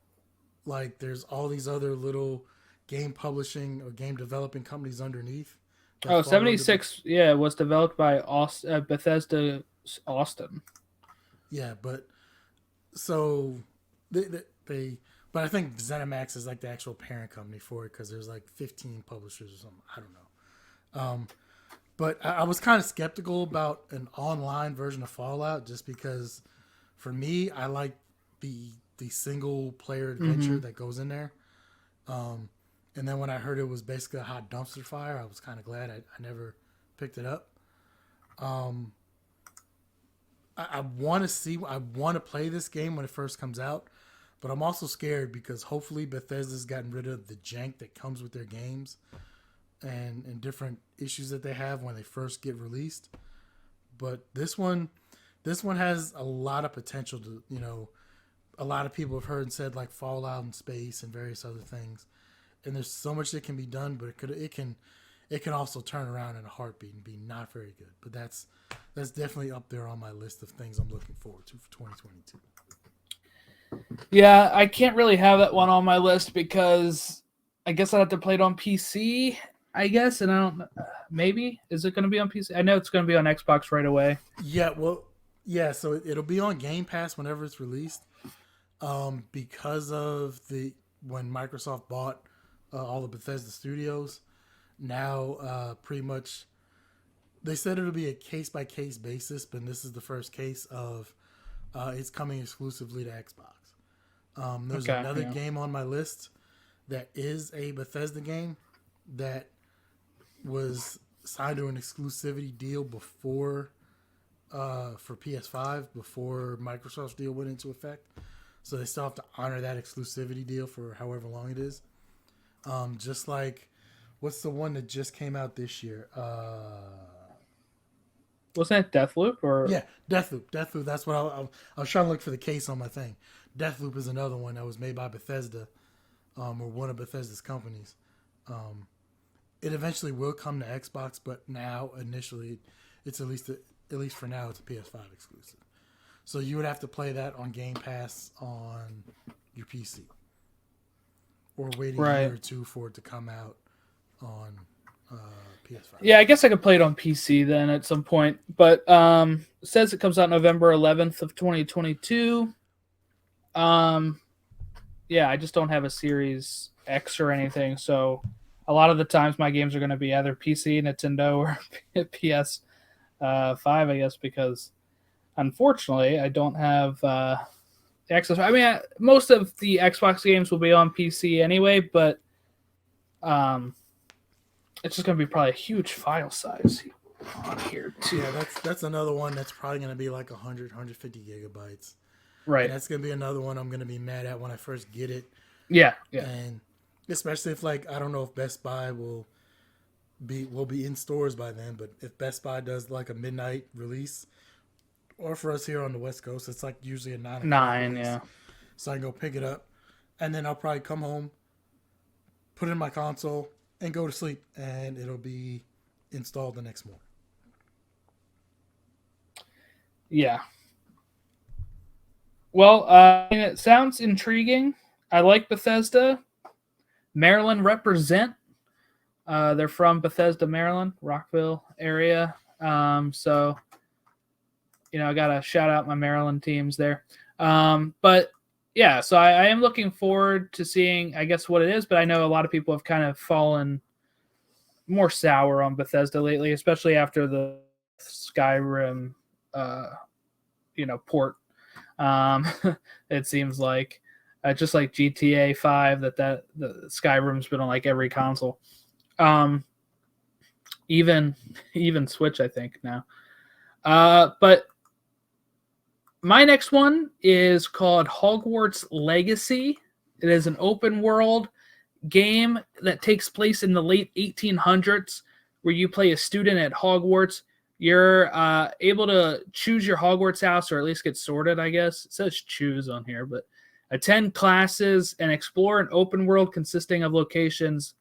like there's all these other little game publishing or game developing companies underneath. Oh, 76, yeah, was developed by Bethesda Austin. Yeah, but so they but I think ZeniMax is like the actual parent company for it because there's like 15 publishers or something. I don't know. But I was kind of skeptical about an online version of Fallout just because for me, I like the single player adventure that goes in there. And then when I heard it was basically a hot dumpster fire, I was kind of glad I never picked it up. I want to play this game when it first comes out, but I'm also scared because hopefully Bethesda's gotten rid of the jank that comes with their games and different issues that they have when they first get released. But this one has a lot of potential to, a lot of people have heard and said like Fallout in space and various other things. And there's so much that can be done, but it can also turn around in a heartbeat and be not very good. But that's definitely up there on my list of things I'm looking forward to for 2022. Yeah, I can't really have that one on my list because I guess I'd have to play it on PC, I guess, and I don't maybe is it going to be on PC? I know it's going to be on Xbox right away. Yeah, well, yeah, so it'll be on Game Pass whenever it's released. Because of when Microsoft bought all the Bethesda studios, now pretty much they said it'll be a case-by-case basis, but this is the first case of it's coming exclusively to Xbox. There's another game on my list that is a Bethesda game that was signed to an exclusivity deal before for PS5 before Microsoft's deal went into effect. So they still have to honor that exclusivity deal for however long it is. Just like, what's the one that just came out this year? Wasn't that Deathloop? Or yeah, Deathloop. That's what I was trying to look for the case on my thing. Deathloop is another one that was made by Bethesda, or one of Bethesda's companies. It eventually will come to Xbox, but now initially, it's at least for now, it's a PS5 exclusive. So you would have to play that on Game Pass on your PC. Or waiting a year or two for it to come out on PS5. Yeah, I guess I could play it on PC then at some point. But it says it comes out November 11th of 2022. Yeah, I just don't have a Series X or anything. So a lot of the times my games are going to be either PC, Nintendo, or PS5, I guess, because unfortunately, I don't have access. I mean, most of the Xbox games will be on PC anyway, but it's just going to be probably a huge file size. on here too. Yeah, that's another one that's probably going to be like 100, 150 gigabytes. And Right. that's going to be another one I'm going to be mad at when I first get it. Yeah. Yeah. And especially if, like, I don't know if Best Buy will be in stores by then, but if Best Buy does like a midnight release, or for us here on the West Coast, it's like usually a 9 o'clock 9. release. Yeah. So I can go pick it up, and then I'll probably come home, put it in my console, and go to sleep, and it'll be installed the next morning. Yeah. Well, it sounds intriguing. I like Bethesda. Maryland represent. They're from Bethesda, Maryland, Rockville area. So, I got to shout out my Maryland teams there. But yeah, so I am looking forward to seeing, I guess, what it is. But I know a lot of people have kind of fallen more sour on Bethesda lately, especially after the Skyrim, port. It seems like just like GTA 5 that the Skyrim's been on like every console. Even Switch, I think now. But my next one is called Hogwarts Legacy. It is an open world game that takes place in the late 1800s, where you play a student at Hogwarts. You're able to choose your Hogwarts house, or at least get sorted, I guess. It says choose on here, but attend classes and explore an open world consisting of locations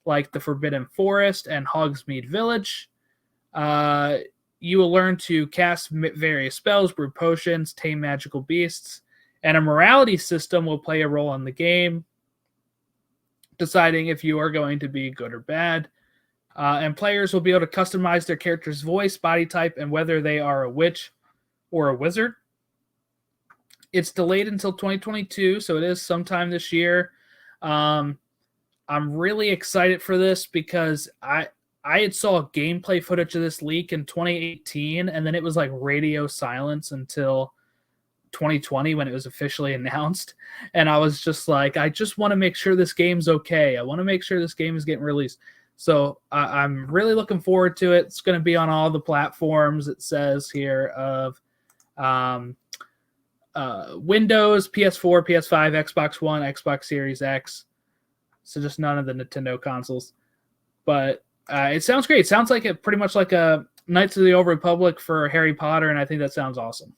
like the Forbidden Forest and Hogsmeade Village. You will learn to cast various spells, brew potions, tame magical beasts, and a morality system will play a role in the game, deciding if you are going to be good or bad. And players will be able to customize their character's voice, body type, and whether they are a witch or a wizard. It's delayed until 2022, so it is sometime this year. I'm really excited for this because I had saw gameplay footage of this leak in 2018, and then it was like radio silence until 2020 when it was officially announced. And I was just like, I just want to make sure this game's okay. I want to make sure this game is getting released. So I'm really looking forward to it. It's going to be on all the platforms, it says here, of Windows, PS4, PS5, Xbox One, Xbox Series X. So just none of the Nintendo consoles. But it sounds great. It sounds like pretty much like a Knights of the Old Republic for Harry Potter, and I think that sounds awesome.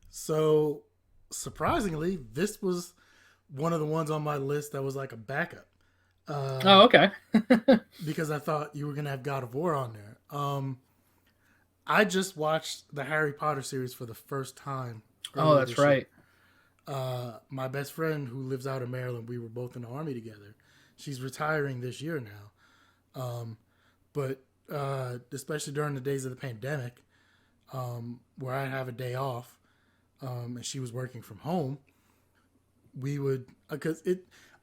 So, surprisingly, this was one of the ones on my list that was like a backup. Oh, okay. Because I thought you were going to have God of War on there. I just watched the Harry Potter series for the first time. Oh, that's right. My best friend who lives out in Maryland, we were both in the Army together. She's retiring this year now. But especially during the days of the pandemic, where I have a day off, and she was working from home, we would, because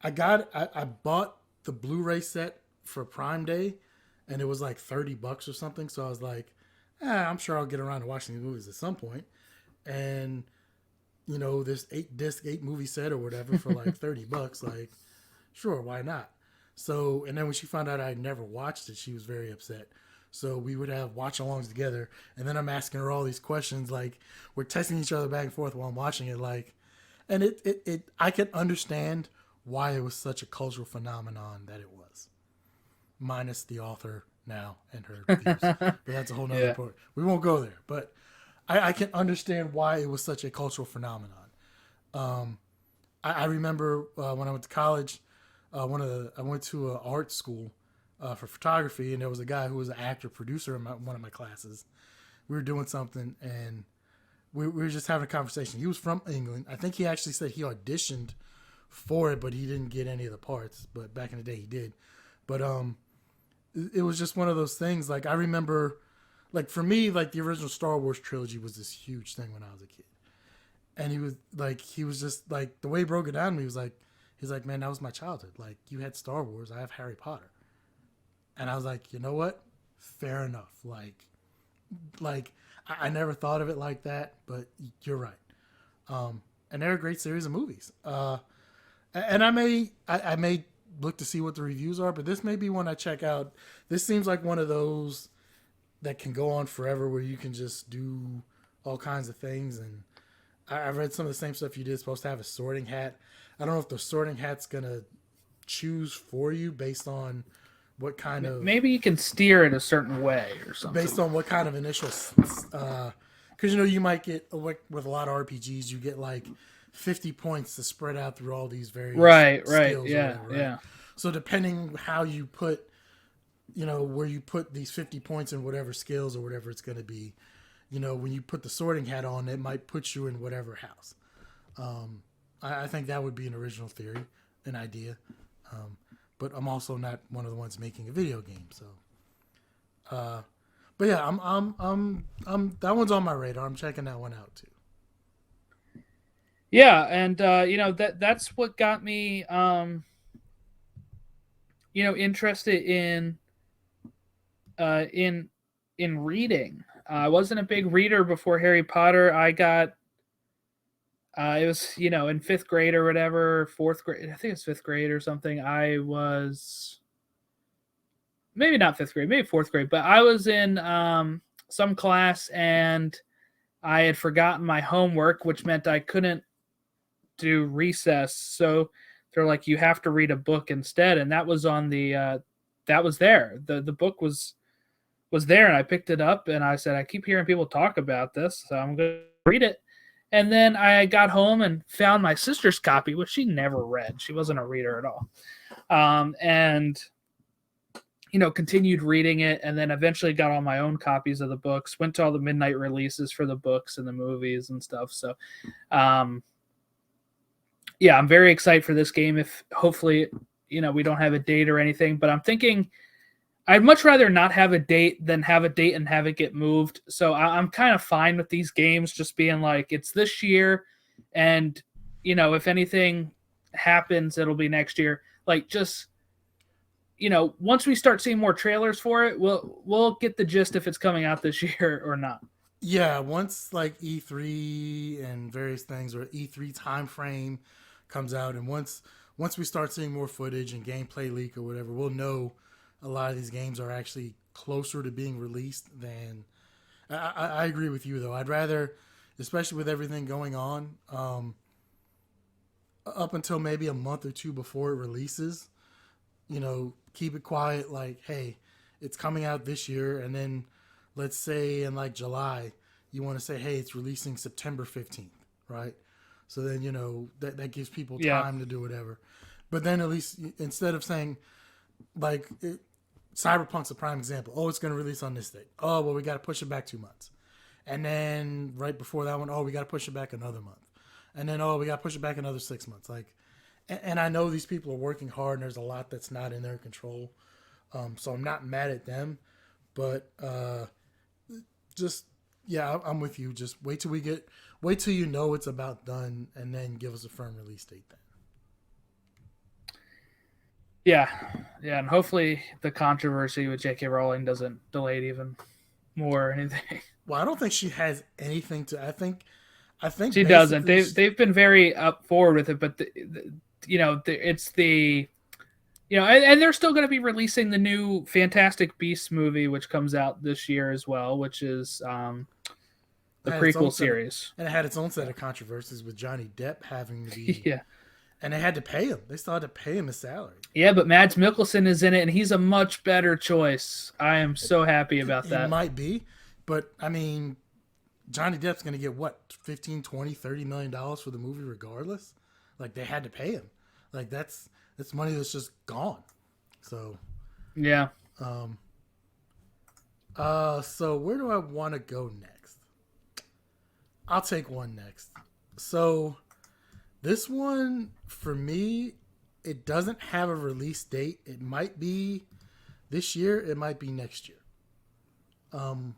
I bought the Blu-ray set for Prime Day, and it was like $30 or something. So I was like, I'm sure I'll get around to watching these movies at some point. And this 8 movie set or whatever for like $30, like, sure, why not? So, and then when she found out I never watched it, she was very upset. So we would have watch-alongs together, and then I'm asking her all these questions, like we're testing each other back and forth while I'm watching it, like, and it I can understand why it was such a cultural phenomenon that it was, minus the author now and her views. But that's a whole nother report. We won't go there, but I can understand why it was such a cultural phenomenon. I remember when I went to college, I went to an art school for photography, and there was a guy who was an actor producer in one of my classes. We were doing something, and we were just having a conversation. He was from England. I think he actually said he auditioned for it, but he didn't get any of the parts. But back in the day, he did. But it was just one of those things. Like, I remember, like, for me, like, the original Star Wars trilogy was this huge thing when I was a kid. And he was just like, the way he broke it down to me was like, he's like, man, that was my childhood. Like, you had Star Wars, I have Harry Potter. And I was like, you know what? Fair enough. Like I never thought of it like that, but you're right. And they're a great series of movies. And I may look to see what the reviews are, but this may be one I check out. This seems like one of those that can go on forever, where you can just do all kinds of things. And I read some of the same stuff you did. It's supposed to have a sorting hat. I don't know if the sorting hat's gonna choose for you based on what kind of Maybe you can steer it a certain way or based something. on what kind of initial because you might get with a lot of RPGs, you get like 50 points to spread out through all these various Right. skills or Yeah, whatever, right? yeah. So depending how you put, where you put these 50 points in whatever skills or whatever it's going to be, when you put the sorting hat on, it might put you in whatever house. I think that would be an original theory, an idea. But I'm also not one of the ones making a video game, so. But yeah, I'm that one's on my radar. I'm checking that one out too. Yeah, and that's what got me interested in reading. I wasn't a big reader before Harry Potter. I got it was in fifth grade or whatever, fourth grade. I think it's fifth grade or something. I was maybe not fifth grade, maybe fourth grade, but I was in some class and I had forgotten my homework, which meant I couldn't do recess. So they're like, you have to read a book instead, and that was on the that was there. The book was there, and I picked it up and I said, I keep hearing people talk about this, so I'm going to read it. And then I got home and found my sister's copy, which she never read. She wasn't a reader at all. And continued reading it, and then eventually got all my own copies of the books, went to all the midnight releases for the books and the movies and stuff. So, yeah, I'm very excited for this game. If hopefully, we don't have a date or anything, but I'm thinking I'd much rather not have a date than have a date and have it get moved. So I'm kind of fine with these games just being like, it's this year, and if anything happens, it'll be next year. Like, just once we start seeing more trailers for it, we'll get the gist if it's coming out this year or not. Yeah, once like E3 and various things, or E3 time frame comes out, and once we start seeing more footage and gameplay leak or whatever, we'll know a lot of these games are actually closer to being released than. I agree with you though. I'd rather, especially with everything going on, up until maybe a month or two before it releases, keep it quiet. Like, hey, it's coming out this year, and then let's say in like July, you want to say, hey, it's releasing September 15th, right? So then that gives people Yeah. time to do whatever. But then at least instead of saying like Cyberpunk's a prime example. Oh, it's going to release on this date. Oh, well, we got to push it back 2 months. And then right before that one, oh, we got to push it back another month. And then, oh, we got to push it back another 6 months. Like, and I know these people are working hard, and there's a lot that's not in their control. So I'm not mad at them, but just yeah, I'm with you. Just wait till it's about done, and then give us a firm release date then. Yeah, and hopefully the controversy with J.K. Rowling doesn't delay it even more or anything. Well, I don't think she has anything to. I think She doesn't. basically They've been very up forward with it, but it's the and they're still going to be releasing the new Fantastic Beasts movie, which comes out this year as well, which is the prequel series. And it had its own set of controversies with Johnny Depp having to be. Yeah. And they had to pay him. They still had to pay him his salary. Yeah, but Mads Mikkelsen is in it, and he's a much better choice. I am so happy about that. It might be, but I mean, Johnny Depp's going to get what, 15, 20, 30 million dollars for the movie regardless? Like, they had to pay him. Like, that's money that's just gone. So, yeah. So where do I want to go next? I'll take one next. So, this one, for me, it doesn't have a release date. It might be this year. It might be next year.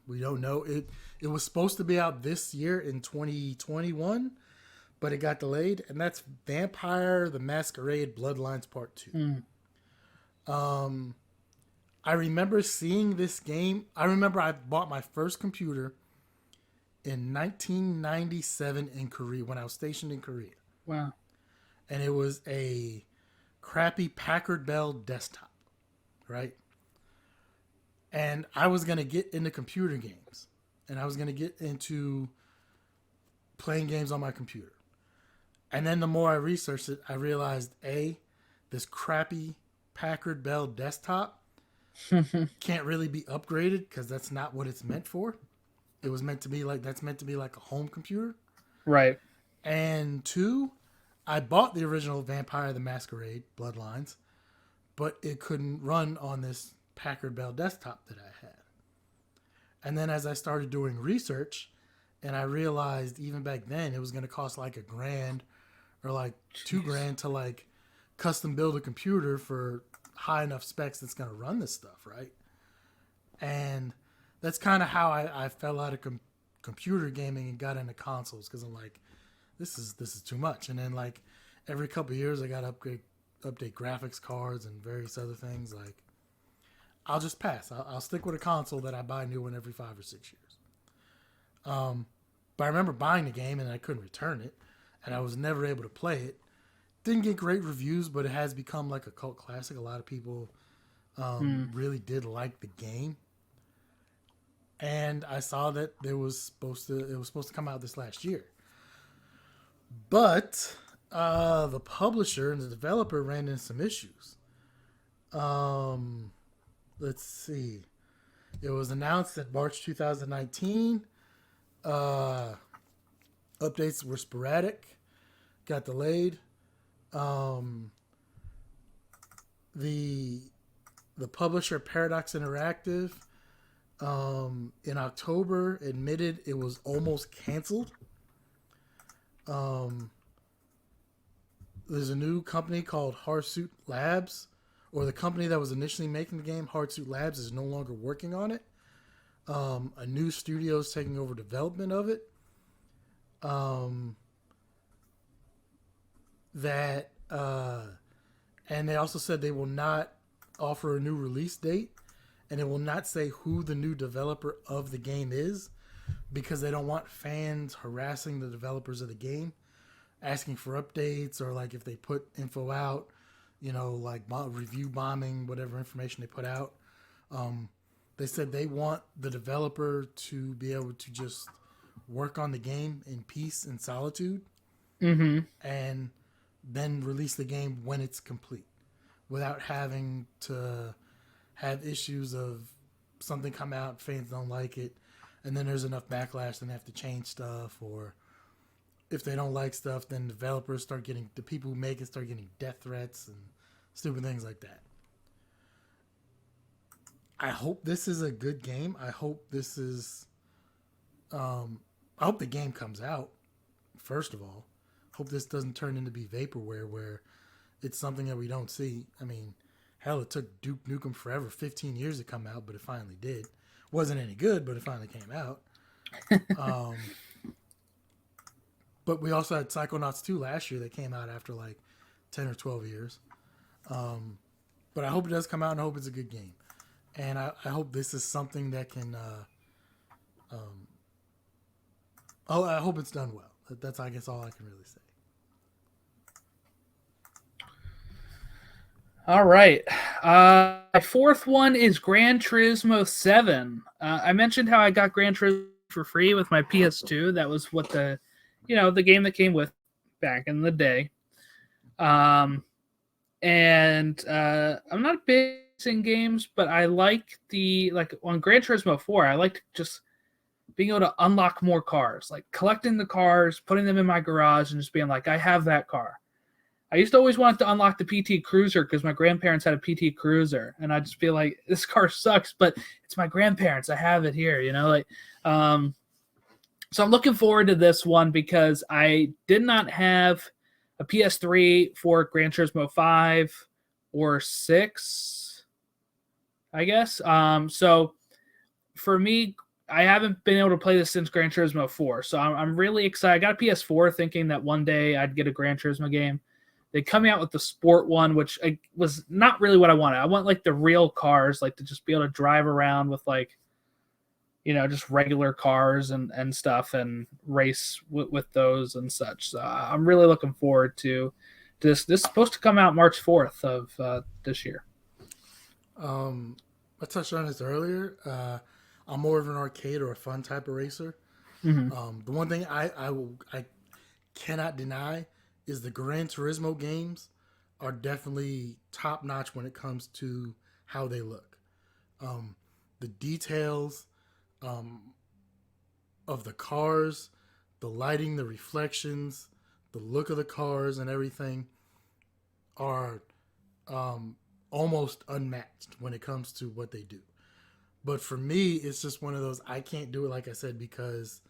We don't know. It was supposed to be out this year in 2021, but it got delayed. And that's Vampire the Masquerade Bloodlines Part 2. I remember seeing this game. I remember I bought my first computer in 1997 in Korea when I was stationed in Korea. Wow. And it was a crappy Packard Bell desktop, right? And I was going to get into computer games. And I was going to get into playing games on my computer. And then the more I researched it, I realized this crappy Packard Bell desktop can't really be upgraded because that's not what it's meant for. It was meant to be like a home computer. Right. And 2, I bought the original Vampire the Masquerade Bloodlines, but it couldn't run on this Packard Bell desktop that I had. And then as I started doing research, and I realized even back then it was going to cost like $1,000 or like $2,000 to like custom build a computer for high enough specs that's going to run this stuff, right? And that's kind of how I fell out of computer gaming and got into consoles, because I'm like, this is too much. And then like every couple of years I got to update graphics cards and various other things. Like, I'll just pass. I'll stick with a console that I buy a new one every 5 or 6 years. But I remember buying the game and I couldn't return it, and I was never able to play it. Didn't get great reviews, but it has become like a cult classic. A lot of people really did like the game. And I saw that it was supposed to come out this last year. But the publisher and the developer ran into some issues. Let's see. It was announced in March 2019. Updates were sporadic, got delayed. The publisher Paradox Interactive in October admitted it was almost canceled. There's a new company called Hardsuit Labs, or the company that was initially making the game, Hardsuit Labs, is no longer working on it. A new studio is taking over development of it. And they also said they will not offer a new release date, and it will not say who the new developer of the game is, because they don't want fans harassing the developers of the game, asking for updates, or like if they put info out, like review bombing, whatever information they put out. They said they want the developer to be able to just work on the game in peace and solitude, and then release the game when it's complete, without having to have issues of something come out, fans don't like it, and then there's enough backlash, then they have to change stuff, or if they don't like stuff, then developers the people who make it start getting death threats and stupid things like that. I hope this is a good game. I hope I hope the game comes out, first of all. Hope this doesn't turn into be vaporware where it's something that we don't see. I mean, hell, it took Duke Nukem Forever 15 years to come out, but it finally did. Wasn't any good, but it finally came out. But we also had Psychonauts 2 last year that came out after like 10 or 12 years. But I hope it does come out, and I hope it's a good game. And I hope this is something that can... I hope it's done well. That's, I guess, all I can really say. All right. My fourth one is Gran Turismo 7. I mentioned how I got Gran Turismo for free with my PS2. That was what the game that came with back in the day. And I'm not big in games, but I like on Gran Turismo 4, I like just being able to unlock more cars, like collecting the cars, putting them in my garage, and just being like, I have that car. I used to always want to unlock the PT Cruiser because my grandparents had a PT Cruiser, and I just feel like this car sucks, but it's my grandparents. I have it here, So I'm looking forward to this one because I did not have a PS3 for Gran Turismo 5 or 6, I guess. So for me, I haven't been able to play this since Gran Turismo 4, so I'm really excited. I got a PS4 thinking that one day I'd get a Gran Turismo game. They come out with the sport one, which was not really what I wanted. I want like the real cars, like to just be able to drive around with like, just regular cars and stuff and race with those and such. So I'm really looking forward to this. This is supposed to come out March 4th of this year. I touched on this earlier. I'm more of an arcade or a fun type of racer. Mm-hmm. The one thing I cannot deny is the Gran Turismo games are definitely top notch when it comes to how they look. The details of the cars, the lighting, the reflections, the look of the cars, and everything are almost unmatched when it comes to what they do. But for me, it's just one of those, I can't do it, like I said, because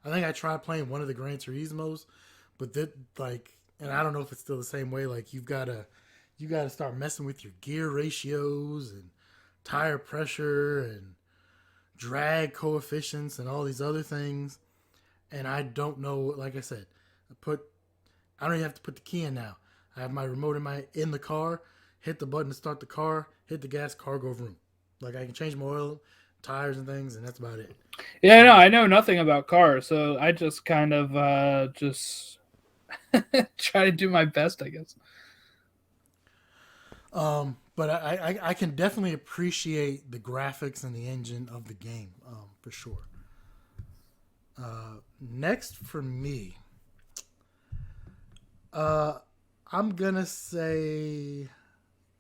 I think I tried playing one of the Gran Turismos, but that, like, and I don't know if it's still the same way. Like, you gotta start messing with your gear ratios and tire pressure and drag coefficients and all these other things. And I don't know. Like I said, I don't even have to put the key in now. I have my remote in the car. Hit the button to start the car. Hit the gas. Car go vroom. Like, I can change my oil, tires, and things, and that's about it. Yeah, no, I know nothing about cars, so I just kind of just try to do my best, I guess. But I can definitely appreciate the graphics and the engine of the game, for sure. Next for me, I'm gonna say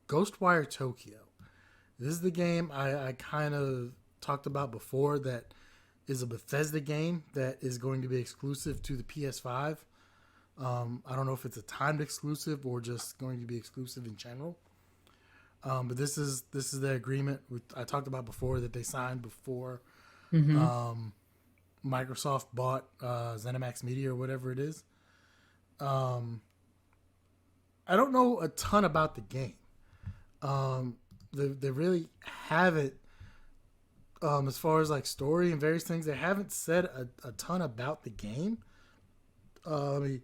Ghostwire Tokyo. This is the game I kind of talked about before that is a Bethesda game that is going to be exclusive to the PS5. I don't know if it's a timed exclusive or just going to be exclusive in general. But this is the agreement I talked about before that they signed before Microsoft bought ZeniMax Media or whatever it is. I don't know a ton about the game. They really haven't, as far as like story and various things, they haven't said a ton about the game. Let me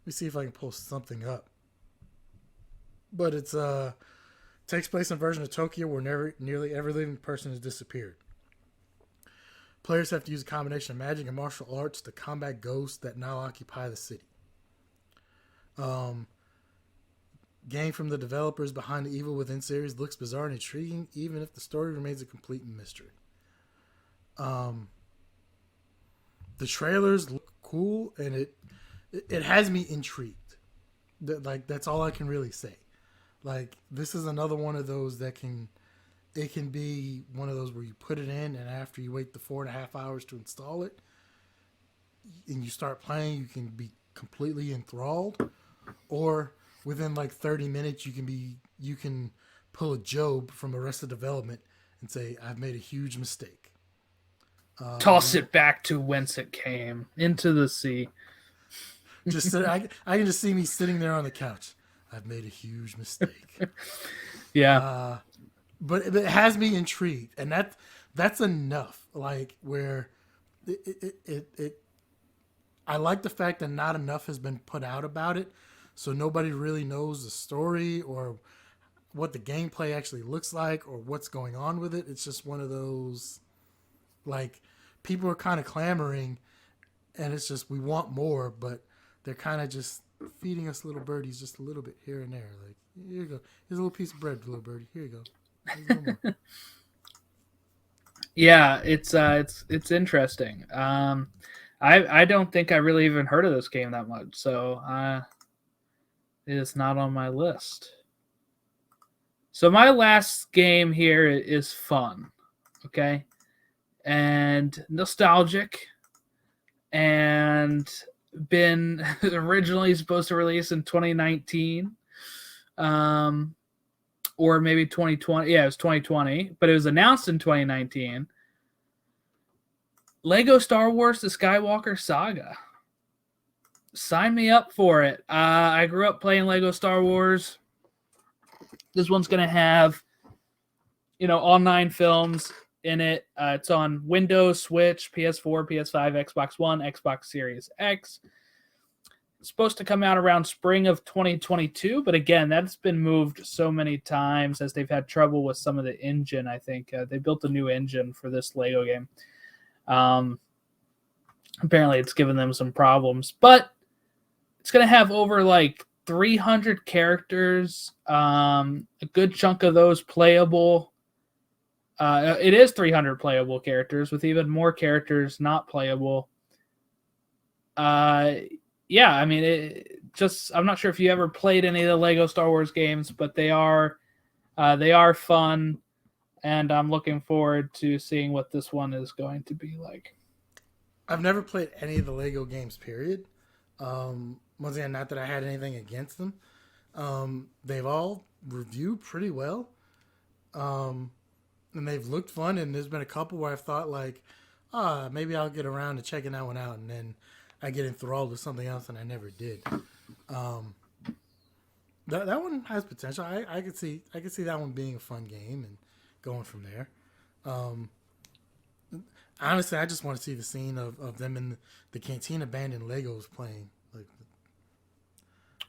see if I can pull something up. But it's takes place in a version of Tokyo where nearly every living person has disappeared. Players have to use a combination of magic and martial arts to combat ghosts that now occupy the city. Game from the developers behind the Evil Within series looks bizarre and intriguing, even if the story remains a complete mystery. The trailers look cool, and it has me intrigued. That's all I can really say. Like, this is another one of those that can be one of those where you put it in, and after you wait the 4.5 hours to install it, and you start playing, you can be completely enthralled, or within like 30 minutes, you can pull a Job from Arrested Development and say, "I've made a huge mistake." Toss it back to whence it came, into the sea. I can just see me sitting there on the couch. I've made a huge mistake. Yeah. But it has me intrigued, and that's enough. Like, where I like the fact that not enough has been put out about it, so nobody really knows the story or what the gameplay actually looks like or what's going on with it. It's just one of those, like, people are kind of clamoring, and it's just, we want more, but they're kind of just feeding us little birdies just a little bit here and there. Like, here you go. Here's a little piece of bread, little birdie. Here you go. There's no more. Yeah, it's interesting. I don't think I really even heard of this game that much, so it is not on my list. So my last game here is fun, okay, and nostalgic, and been originally supposed to release in 2019, or maybe 2020. Yeah, it was 2020, but it was announced in 2019. Lego Star Wars: The Skywalker Saga. Sign me up for it. I grew up playing Lego Star Wars. This one's going to have, all 9 films in it. It's on Windows, Switch, PS4, PS5, Xbox One, Xbox Series X. It's supposed to come out around spring of 2022, but again, that's been moved so many times as they've had trouble with some of the engine, I think. They built a new engine for this Lego game. Apparently it's given them some problems, but it's going to have over like 300 characters, a good chunk of those playable. It is 300 playable characters with even more characters not playable. Yeah, I mean, I'm not sure if you ever played any of the Lego Star Wars games, but they are fun, and I'm looking forward to seeing what this one is going to be like. I've never played any of the Lego games, period. Once again, not that I had anything against them. They've all reviewed pretty well. And they've looked fun, and there's been a couple where I've thought like, maybe I'll get around to checking that one out, and then I get enthralled with something else, and I never did. That one has potential. I could see that one being a fun game and going from there. Honestly, I just want to see the scene of them in the canteen abandoned Legos playing. Like,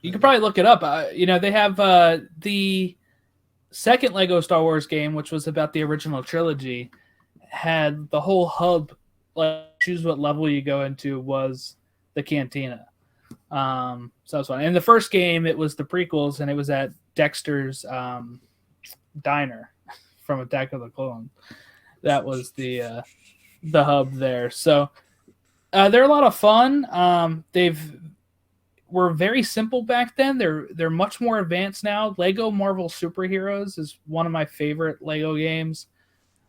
you could probably look it up. They have the second Lego Star Wars game, which was about the original trilogy, had the whole hub, like choose what level you go into, was the cantina. So that's fun. In the first game, it was the prequels, and it was at Dexter's diner from Attack of the Clones. That was the hub there. So they're a lot of fun. Were very simple back then. They're much more advanced now. Lego Marvel Superheroes is one of my favorite Lego games.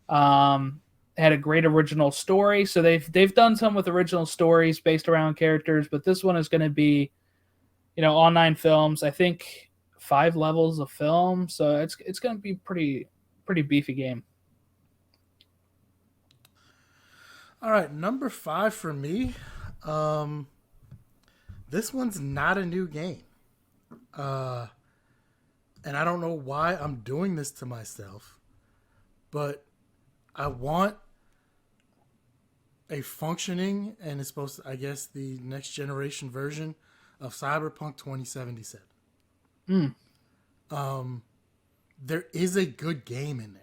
Had a great original story, so they've done some with original stories based around characters, but this one is going to be, all 9 films. I think 5 levels of film, so it's going to be pretty beefy game. All right, number 5 for me. This one's not a new game. And I don't know why I'm doing this to myself, but I want a functioning, and it's supposed to, I guess, the next generation version of Cyberpunk 2077. There is a good game in there.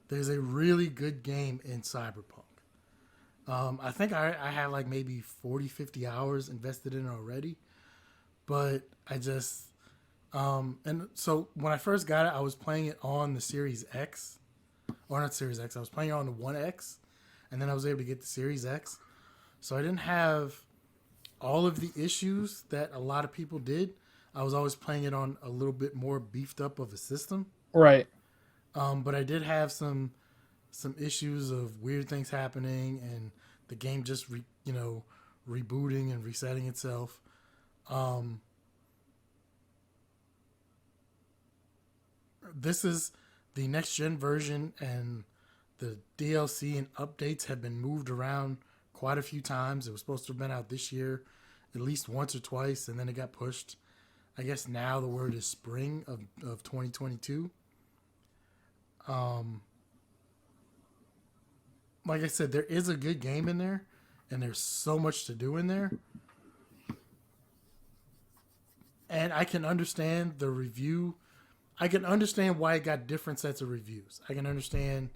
There's a really good game in Cyberpunk. I think I have like maybe 40, 50 hours invested in it already. But I just... and so when I first got it, I was playing it on the Series X. Or not Series X. I was playing it on the One X. And then I was able to get the Series X. So I didn't have all of the issues that a lot of people did. I was always playing it on a little bit more beefed up of a system. Right. But I did have some issues of weird things happening and the game just rebooting and resetting itself. This is the next gen version, and the DLC and updates have been moved around quite a few times. It was supposed to have been out this year at least once or twice, and then it got pushed. I guess now the word is spring of 2022. Like I said, there is a good game in there, and there's so much to do in there. And I can understand the review. I can understand why it got different sets of reviews. I can understand,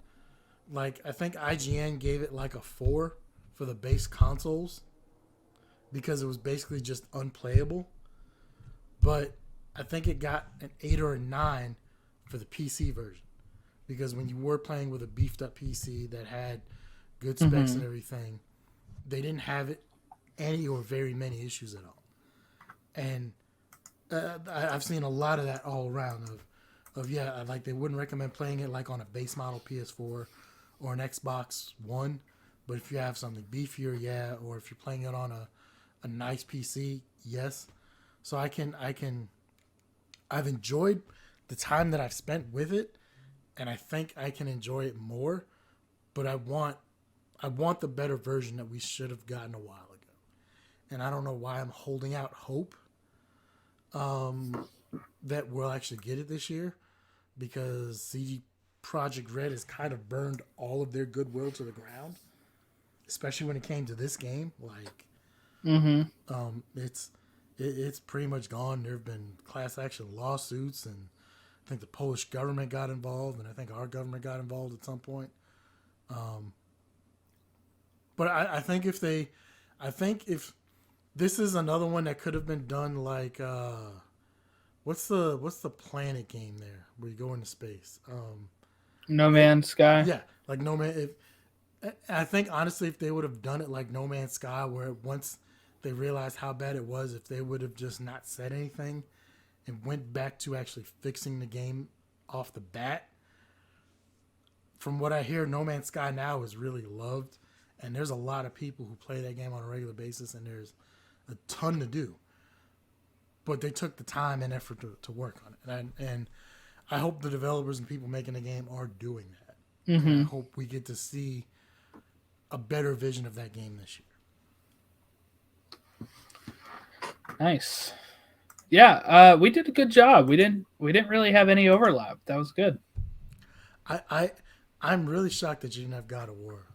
like, I think IGN gave it like a 4 for the base consoles because it was basically just unplayable. But I think it got an 8 or a 9 for the PC version. Because when you were playing with a beefed up PC that had good specs and everything, they didn't have it any or very many issues at all. And I've seen a lot of that all around like they wouldn't recommend playing it like on a base model PS4 or an Xbox One. But if you have something beefier, yeah. Or if you're playing it on a nice PC, yes. So I've enjoyed the time that I've spent with it, and I think I can enjoy it more. But I want the better version that we should have gotten a while ago. And I don't know why I'm holding out hope that we'll actually get it this year, because CD Projekt Red has kind of burned all of their goodwill to the ground, especially when it came to this game. Like, it's pretty much gone. There have been class action lawsuits, and I think the Polish government got involved, and I think our government got involved at some point. But I think if this is another one that could have been done like what's the planet game there where you go into space? No Man's Sky. Yeah, like No Man. I think honestly, if they would have done it like No Man's Sky, where once they realized how bad it was, if they would have just not said anything and went back to actually fixing the game off the bat. From what I hear, No Man's Sky now is really loved, and there's a lot of people who play that game on a regular basis, and there's a ton to do. But they took the time and effort to work on it, and I hope the developers and people making the game are doing that. Mm-hmm. I hope we get to see a better vision of that game this year. Nice. Yeah, we did a good job. We didn't really have any overlap. That was good. I'm really shocked that you didn't have God of War.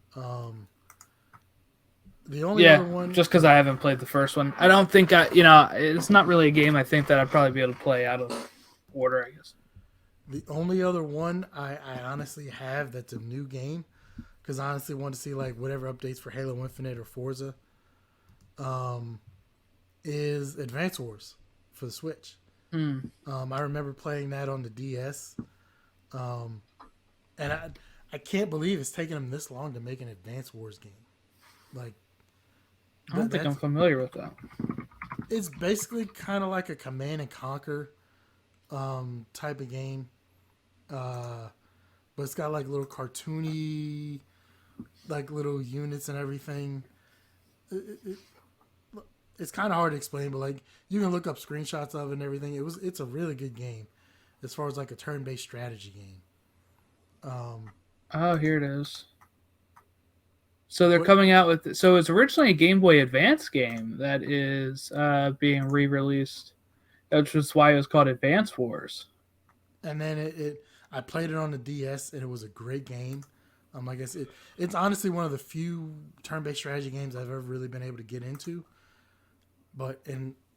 The only other one, just because I haven't played the first one, I don't think it's not really a game I think that I'd probably be able to play out of order, I guess. The only other one I honestly have that's a new game, because I honestly want to see like whatever updates for Halo Infinite or Forza, is Advance Wars for the Switch. I remember playing that on the DS, and I can't believe it's taken them this long to make an Advance Wars game. Like, I don't think I'm familiar with that. It's basically kind of like a Command and Conquer type of game, but it's got like little cartoony, like little units and everything. It's kind of hard to explain, but like you can look up screenshots of it and everything. It's a really good game as far as like a turn-based strategy game. Oh, here it is. So they're coming out with. So it's originally a Game Boy Advance game that is being re-released, which is why it was called Advance Wars. And then I played it on the DS, and it was a great game. I guess it's honestly one of the few turn-based strategy games I've ever really been able to get into. But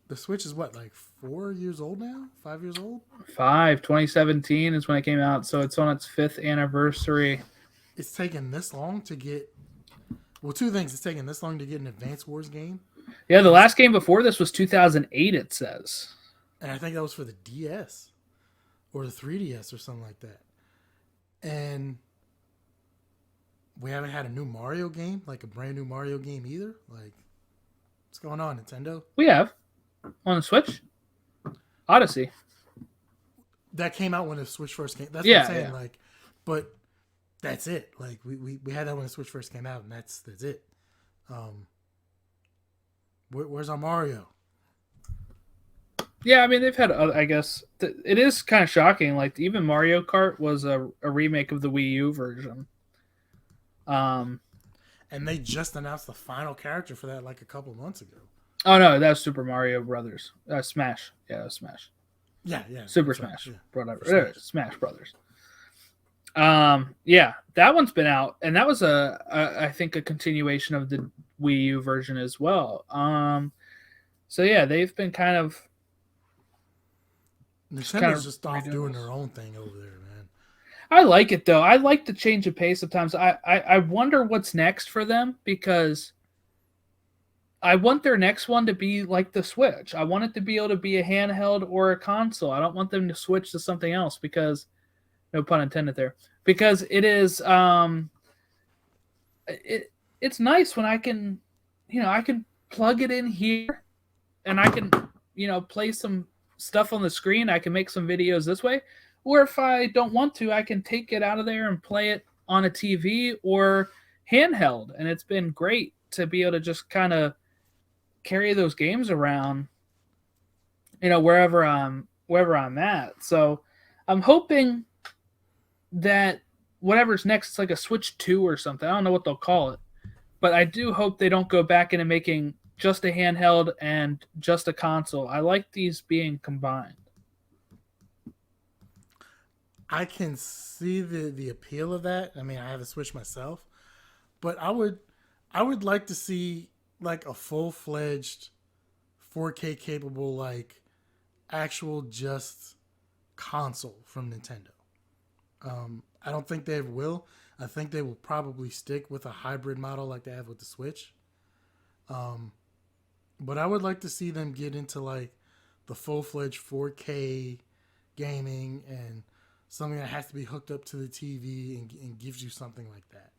the Switch is what, like 4 years old now? 5 years old? 2017 is when it came out, so it's on its 5th anniversary. It's taken this long to get. Well, two things. It's taken this long to get an Advance Wars game. Yeah, the last game before this was 2008, it says. And I think that was for the DS or the 3DS or something like that. And we haven't had a new Mario game, like a brand new Mario game either. Like, what's going on, Nintendo? We have on the Switch. Odyssey. That came out when the Switch first came. That's what I'm saying. Yeah. Like, but that's it. Like we had that when the Switch first came out, and that's it. Where's our Mario? Yeah, I mean they've had. I guess it is kind of shocking. Like even Mario Kart was a remake of the Wii U version. And they just announced the final character for that like a couple months ago. Oh no, that was Super Mario Brothers. Smash. Yeah, that was Smash. Yeah. Super Smash. Yeah. Whatever. Smash Brothers. Yeah, that one's been out, and that was I think a continuation of the Wii U version as well. So yeah, they've been kind of. Nintendo's just off doing their own thing over there, man. I like it though. I like the change of pace sometimes. I wonder what's next for them, because I want their next one to be like the Switch. I want it to be able to be a handheld or a console. I don't want them to switch to something else, because no pun intended there. Because it is it's nice when I can plug it in here and I can play some stuff on the screen. I can make some videos this way. Or if I don't want to, I can take it out of there and play it on a TV or handheld. And it's been great to be able to just kind of carry those games around, wherever I'm at. So I'm hoping that whatever's next, it's like a Switch 2 or something. I don't know what they'll call it. But I do hope they don't go back into making just a handheld and just a console. I like these being combined. I can see the appeal of that. I mean, I have a Switch myself, but I would like to see like a full-fledged 4K capable like actual just console from Nintendo. I don't think they will. I think they will probably stick with a hybrid model like they have with the Switch. But I would like to see them get into like the full-fledged 4K gaming and something that has to be hooked up to the TV and gives you something like that.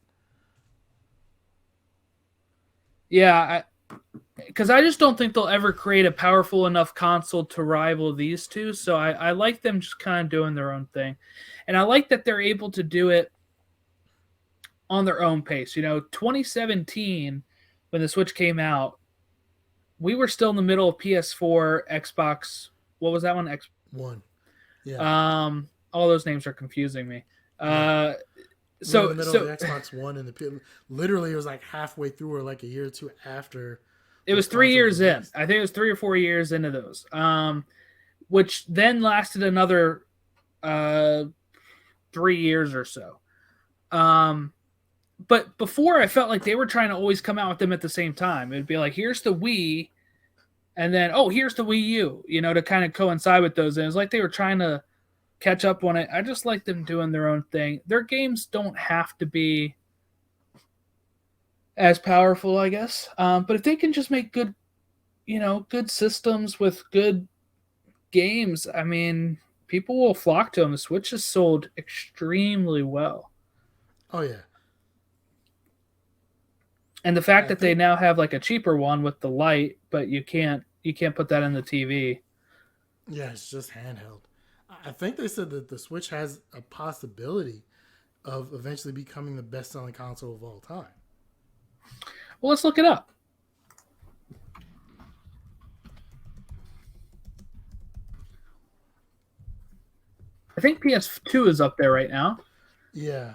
Yeah, because I just don't think they'll ever create a powerful enough console to rival these two. So I like them just kind of doing their own thing. And I like that they're able to do it on their own pace. 2017, when the Switch came out, we were still in the middle of PS4, Xbox. What was that one? One. Yeah. All those names are confusing me. Yeah. So in the middle of the Xbox One and literally it was like halfway through or like a year or two after. It was 3 years in. I think it was 3 or 4 years into those, which then lasted another 3 years or so. But before, I felt like they were trying to always come out with them at the same time. It'd be like, here's the Wii, and then, here's the Wii U, to kind of coincide with those. And it was like they were trying to catch up on it. I just like them doing their own thing. Their games don't have to be as powerful, I guess. But if they can just make good, good systems with good games, I mean, people will flock to them. The Switch has sold extremely well. Oh, yeah. And the fact that they now have like a cheaper one with the light, but you can't put that in the TV. Yeah, it's just handheld. I think they said that the Switch has a possibility of eventually becoming the best-selling console of all time. Well, let's look it up. I think PS2 is up there right now. Yeah.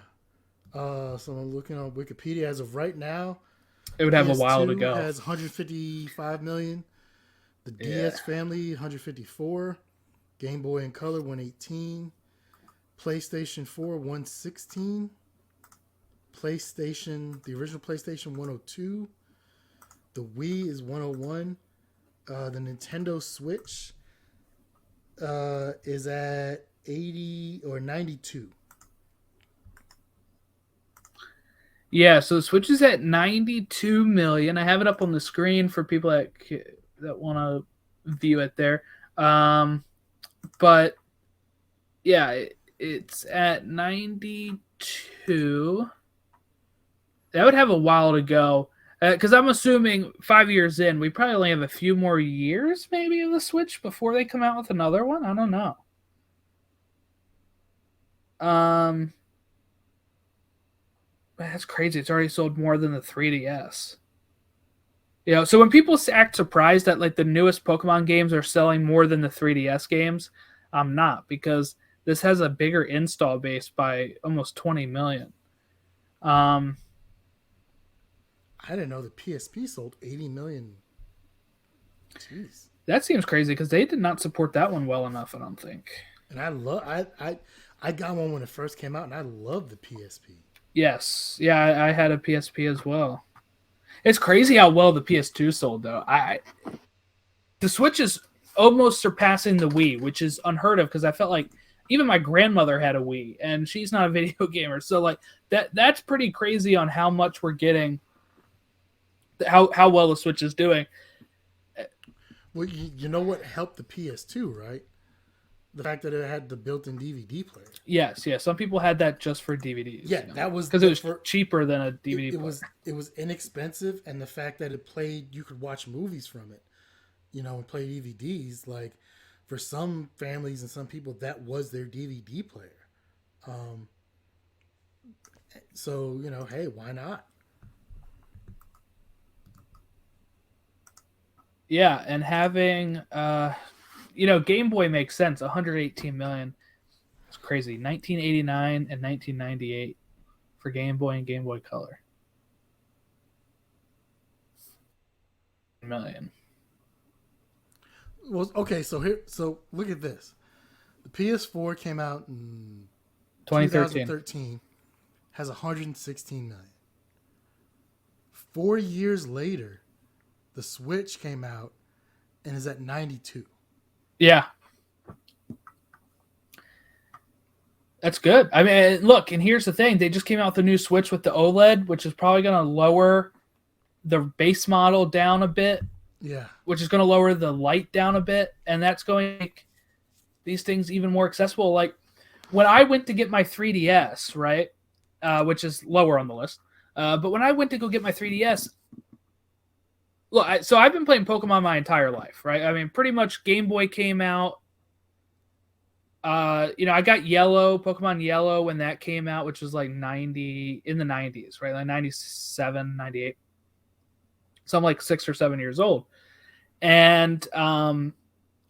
So I'm looking on Wikipedia. As of right now, it would have a while to go. PS2 has 155 million. The DS family, 154. Game Boy and Color, 118. PlayStation 4, 116. The original PlayStation, 102. The Wii is 101. The Nintendo Switch is at 80 or 92. Yeah, so the Switch is at 92 million. I have it up on the screen for people that want to view it there. But yeah, it's at 92. That would have a while to go. Because I'm assuming 5 years in, we probably only have a few more years maybe of the Switch before they come out with another one. I don't know. That's crazy. It's already sold more than the 3DS. So when people act surprised that like the newest Pokemon games are selling more than the 3DS games, I'm not, because this has a bigger install base by almost 20 million. I didn't know the PSP sold 80 million. Jeez. That seems crazy because they did not support that one well enough, I don't think. And I got one when it first came out, and I love the PSP. Yes. Yeah, I had a PSP as well. It's crazy how well the PS2 sold, though. The Switch is almost surpassing the Wii, which is unheard of because I felt like even my grandmother had a Wii, and she's not a video gamer. So like that's pretty crazy on how much we're getting, how well the Switch is doing. Well, you know what helped the PS2, right? The fact that it had the built-in DVD player. Yes. Some people had that just for DVDs. Yeah, that was because it was cheaper than a DVD player. It was inexpensive, and the fact that it played, you could watch movies from it, and play DVDs. Like for some families and some people, that was their DVD player. So hey, why not? Yeah, and having Game Boy makes sense. 118 million. It's crazy. 1989 and 1998 for Game Boy and Game Boy Color. Million. Well, okay, so look at this. The PS4 came out in 2013. Has 116 million. 4 years later, the Switch came out and is at 92. Yeah. That's good. I mean, look, and here's the thing. They just came out with the new Switch with the OLED, which is probably going to lower the base model down a bit. Yeah. Which is going to lower the light down a bit. And that's going to make these things even more accessible. Like, when I went to get my 3DS, right, which is lower on the list, but when I went to go get my 3DS, look, so I've been playing Pokemon my entire life, right? I mean, pretty much Game Boy came out. I got Yellow, Pokemon Yellow when that came out, which was like in the 90s, right? Like 97, 98. So I'm like 6 or 7 years old. And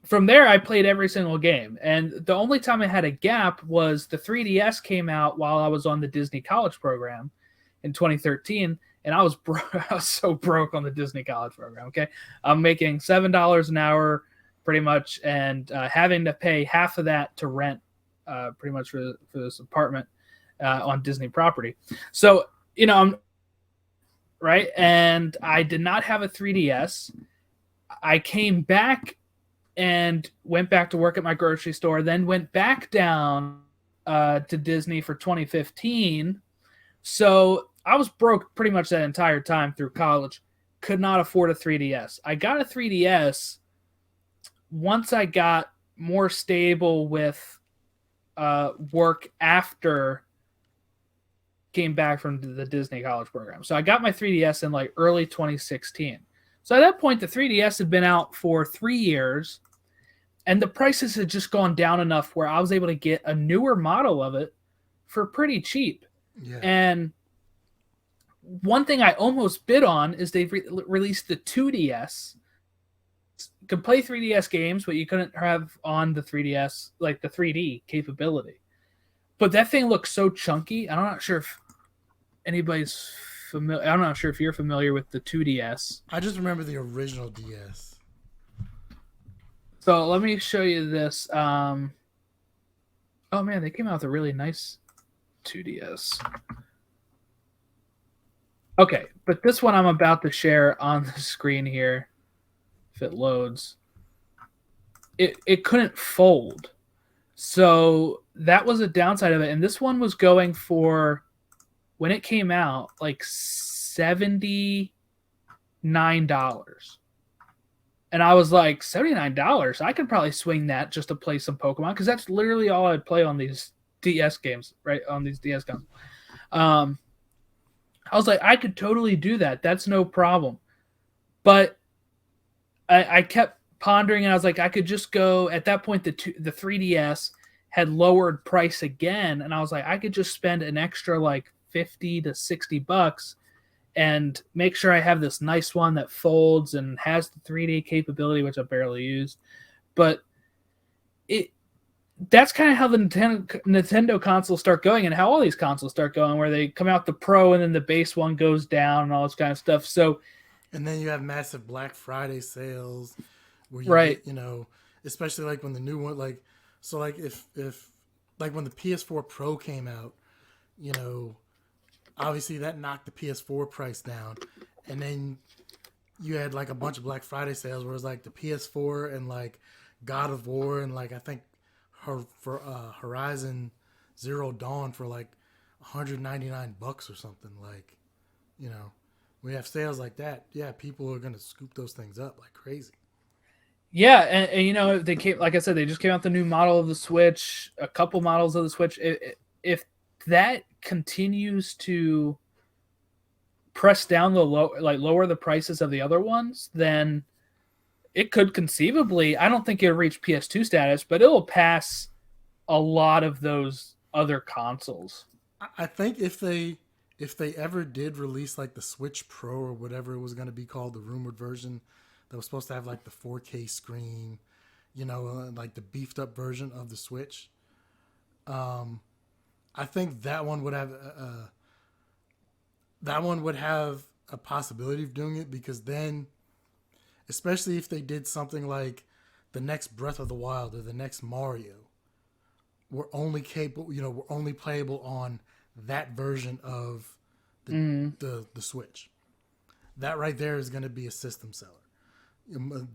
from there, I played every single game. And the only time I had a gap was the 3DS came out while I was on the Disney College program in 2013. And I was so broke on the Disney College program, okay? I'm making $7 an hour pretty much, and having to pay half of that to rent pretty much for this apartment on Disney property. So, I'm right, and I did not have a 3DS. I came back and went back to work at my grocery store, then went back down to Disney for 2015. So I was broke pretty much that entire time through college. Could not afford a 3DS. I got a 3DS once I got more stable with work after came back from the Disney College program. So I got my 3DS in like early 2016. So at that point, the 3DS had been out for 3 years, and the prices had just gone down enough where I was able to get a newer model of it for pretty cheap. Yeah. And one thing I almost bid on is they've released the 2DS. You could play 3DS games, but you couldn't have on the 3DS like the 3D capability. But that thing looks so chunky. I'm not sure if anybody's familiar. I'm not sure if you're familiar with the 2DS. I just remember the original DS. So let me show you this. Oh man, they came out with a really nice 2DS. Okay, but this one I'm about to share on the screen here, if it loads, it couldn't fold. So that was a downside of it. And this one was going for, when it came out, like $79. And I was like, $79? I could probably swing that just to play some Pokemon, because that's literally all I'd play on these DS games, right? On these DS games. I was like, I could totally do that. That's no problem. But I kept pondering, and I was like, I could just go, at that point, the 3DS had lowered price again, and I was like, I could just spend an extra like $50 to $60 and make sure I have this nice one that folds and has the 3D capability, which I barely used. But that's kind of how the Nintendo consoles start going, and how all these consoles start going, where they come out the Pro and then the base one goes down and all this kind of stuff. So, and then you have massive Black Friday sales where you right, get, especially like when the new one, like, so like if like when the PS4 Pro came out, obviously that knocked the PS4 price down, and then you had like a bunch of Black Friday sales where it was like the PS4 and like God of War and like I think for Horizon Zero Dawn for like $199 or something. Like, we have sales like that. Yeah, people are gonna scoop those things up like crazy. Yeah, and they came, like I said, they just came out the new model of the Switch, a couple models of the Switch. If that continues to press down lower the prices of the other ones, then it could conceivably, I don't think it'll reach PS2 status, but it'll pass a lot of those other consoles. I think if they ever did release like the Switch Pro or whatever it was going to be called, the rumored version that was supposed to have like the 4K screen, like the beefed up version of the Switch, I think that one would have a possibility of doing it, because then, especially if they did something like the next Breath of the Wild or the next Mario, we're only playable on that version of the Switch. That right there is going to be a system seller.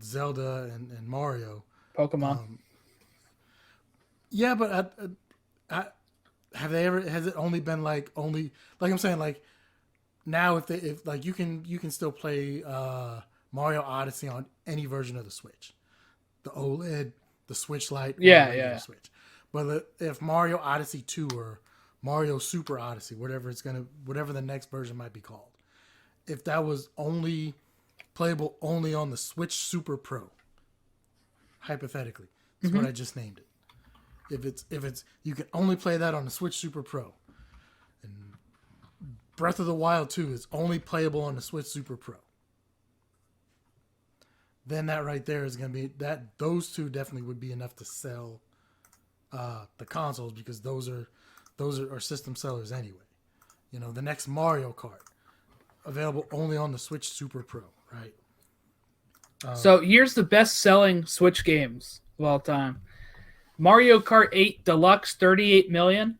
Zelda and Mario. Pokemon. Yeah, but has it only been like I'm saying, like, now if you can still play Mario Odyssey on any version of the Switch, the OLED, the Switch Lite, yeah. Switch. But if Mario Odyssey 2 or Mario Super Odyssey, whatever the next version might be called, if that was only playable only on the Switch Super Pro, hypothetically, that's what I just named it. If it's you can only play that on the Switch Super Pro, and Breath of the Wild 2 is only playable on the Switch Super Pro, then that right there is going to be that. Those two definitely would be enough to sell the consoles, because those are system sellers anyway. You know, the next Mario Kart, available only on the Switch Super Pro, right? So here's the best-selling Switch games of all time. Mario Kart 8 Deluxe, 38 million.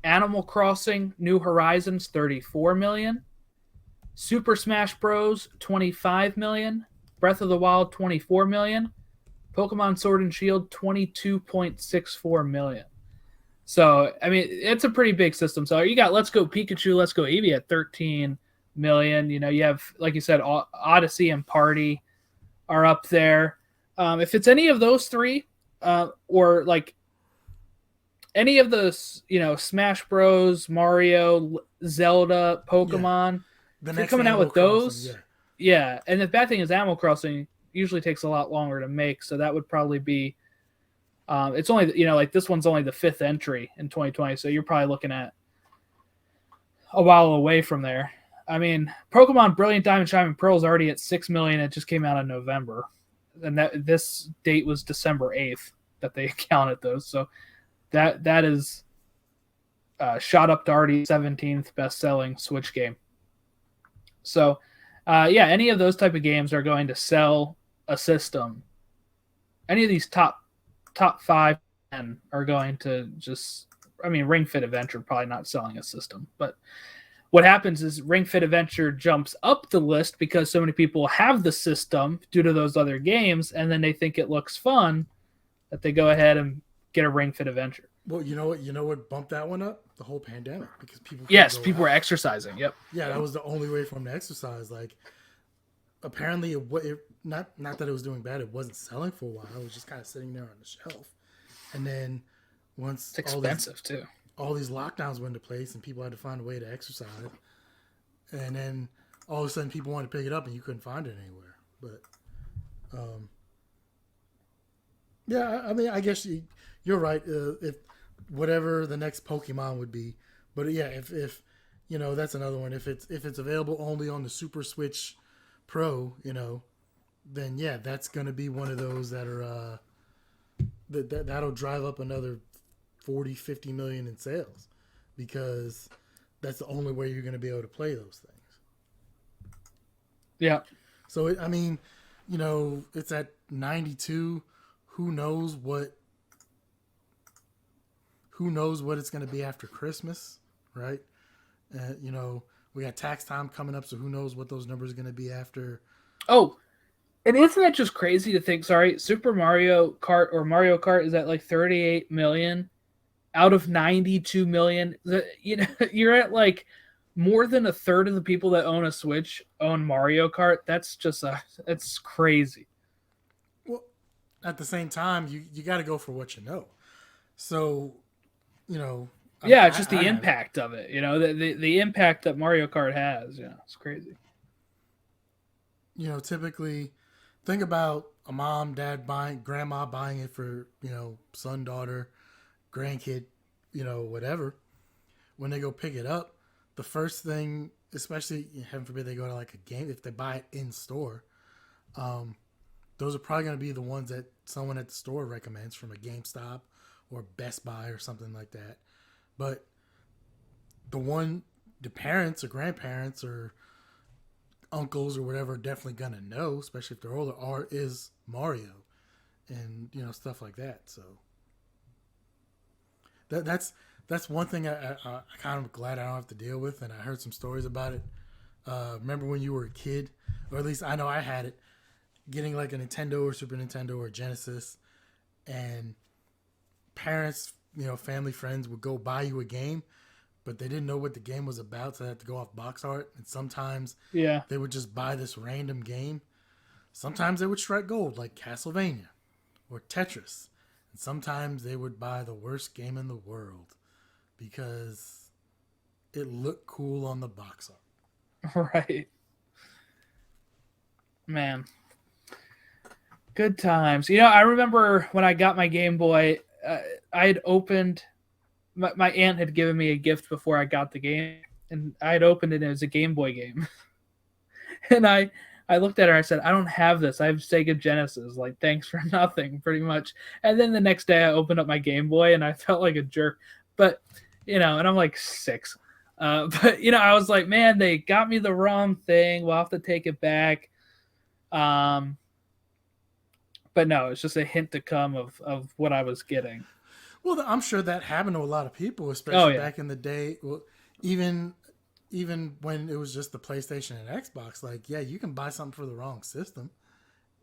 Animal Crossing New Horizons, 34 million. Super Smash Bros, 25 million. Breath of the Wild, 24 million. Pokemon Sword and Shield, 22.64 million. So, I mean, it's a pretty big system. So you got Let's Go Pikachu, Let's Go Eevee at 13 million. You know, you have, like you said, Odyssey and Party are up there. If it's any of those three, or like any of those, you know, Smash Bros, Mario, Zelda, Pokemon, if you're coming out with those, yeah. And the bad thing is Animal Crossing usually takes a lot longer to make, so that would probably be it's only, you know, like this one's only the 5th entry in 2020, so you're probably looking at a while away from there. I mean, Pokemon Brilliant Diamond, Shining Pearl is already at 6 million. It just came out in November, and this date was December 8th that they counted those. So that is shot up to already 17th best-selling Switch game. So yeah, any of those type of games are going to sell a system. Any of these top 5 are going to just, I mean, Ring Fit Adventure probably not selling a system, but what happens is Ring Fit Adventure jumps up the list because so many people have the system due to those other games, and then they think it looks fun that they go ahead and get a Ring Fit Adventure. Well, you know what bumped that one up? The whole pandemic, because people people were exercising. Yep. Yeah, that was the only way for them to exercise. Like, apparently, not that it was doing bad. It wasn't selling for a while. It was just kind of sitting there on the shelf. And then once it's expensive too. All these lockdowns went into place, and people had to find a way to exercise. And then all of a sudden, people wanted to pick it up, and you couldn't find it anywhere. But yeah, I mean, I guess you're right. If whatever the next Pokemon would be, but yeah, if you know, that's another one. If it's available only on the Super Switch Pro, you know, then yeah, that's gonna be one of those that are that'll drive up another 40-50 million in sales, because that's the only way you're gonna be able to play those things. Yeah. So I mean, you know, it's at 92. Who knows what it's going to be after Christmas, right? You know, we got tax time coming up, so who knows what those numbers are going to be after. Oh, and isn't that just crazy to think? Sorry, Super Mario Kart or Mario Kart is at like 38 million out of 92 million. You know, you're at like more than a third of the people that own a Switch own Mario Kart. That's just it's crazy. Well, at the same time, you got to go for what you know. So, you know, yeah, it's just the impact of it. You know, the impact that Mario Kart has. You know, it's crazy. You know, typically, think about a mom, dad grandma buying it for, you know, son, daughter, grandkid, you know, whatever. When they go pick it up, the first thing, especially heaven forbid they go to like a game, if they buy it in store, those are probably going to be the ones that someone at the store recommends from a GameStop or Best Buy or something like that. But the parents or grandparents or uncles or whatever are definitely going to know, especially if they're older, is Mario and, you know, stuff like that. So that's one thing I kind of glad I don't have to deal with, and I heard some stories about it. Remember when you were a kid, or at least I know I had it, getting like a Nintendo or Super Nintendo or Genesis, and parents, you know, family, friends would go buy you a game, but they didn't know what the game was about, so they had to go off box art. And sometimes they would just buy this random game. Sometimes they would strike gold, like Castlevania or Tetris. And Sometimes they would buy the worst game in the world because it looked cool on the box art. Right. Man. Good times. I remember when I got my Game Boy, I had opened, my aunt had given me a gift before I got the game, and I had opened it, and it was a Game Boy game. And I looked at her, I said, I don't have this. I have Sega Genesis. Like, thanks for nothing, pretty much. And then the next day I opened up my Game Boy, and I felt like a jerk. But, and I'm like 6. But, I was like, man, they got me the wrong thing. We'll have to take it back. But no, it's just a hint to come of what I was getting. Well, I'm sure that happened to a lot of people, especially back in the day. Well, even when it was just the PlayStation and Xbox, like, yeah, you can buy something for the wrong system,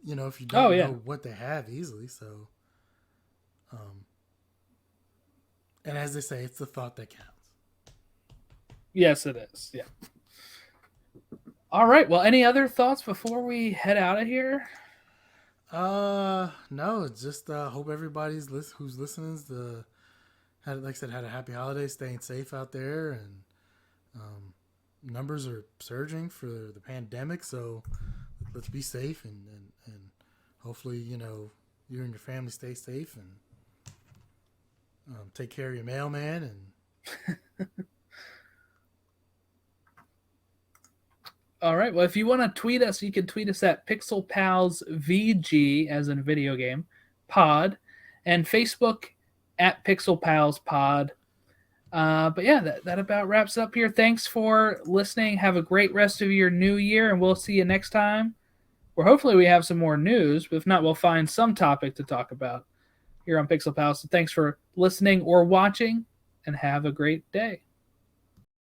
if you don't know what they have easily. So, and as they say, it's the thought that counts. Yes, it is. Yeah. All right. Well, any other thoughts before we head out of here? No, it's just hope everybody's who's listening had a happy holiday, staying safe out there, and numbers are surging for the pandemic, so let's be safe and hopefully you and your family stay safe and take care of your mailman and. All right. Well, if you want to tweet us, you can tweet us at PixelPalsVG, as in video game, pod, and Facebook at PixelPalsPod. But yeah, that about wraps up here. Thanks for listening. Have a great rest of your new year, and we'll see you next time. Where hopefully we have some more news, but if not, we'll find some topic to talk about here on Pixel Pals. So thanks for listening or watching, and have a great day.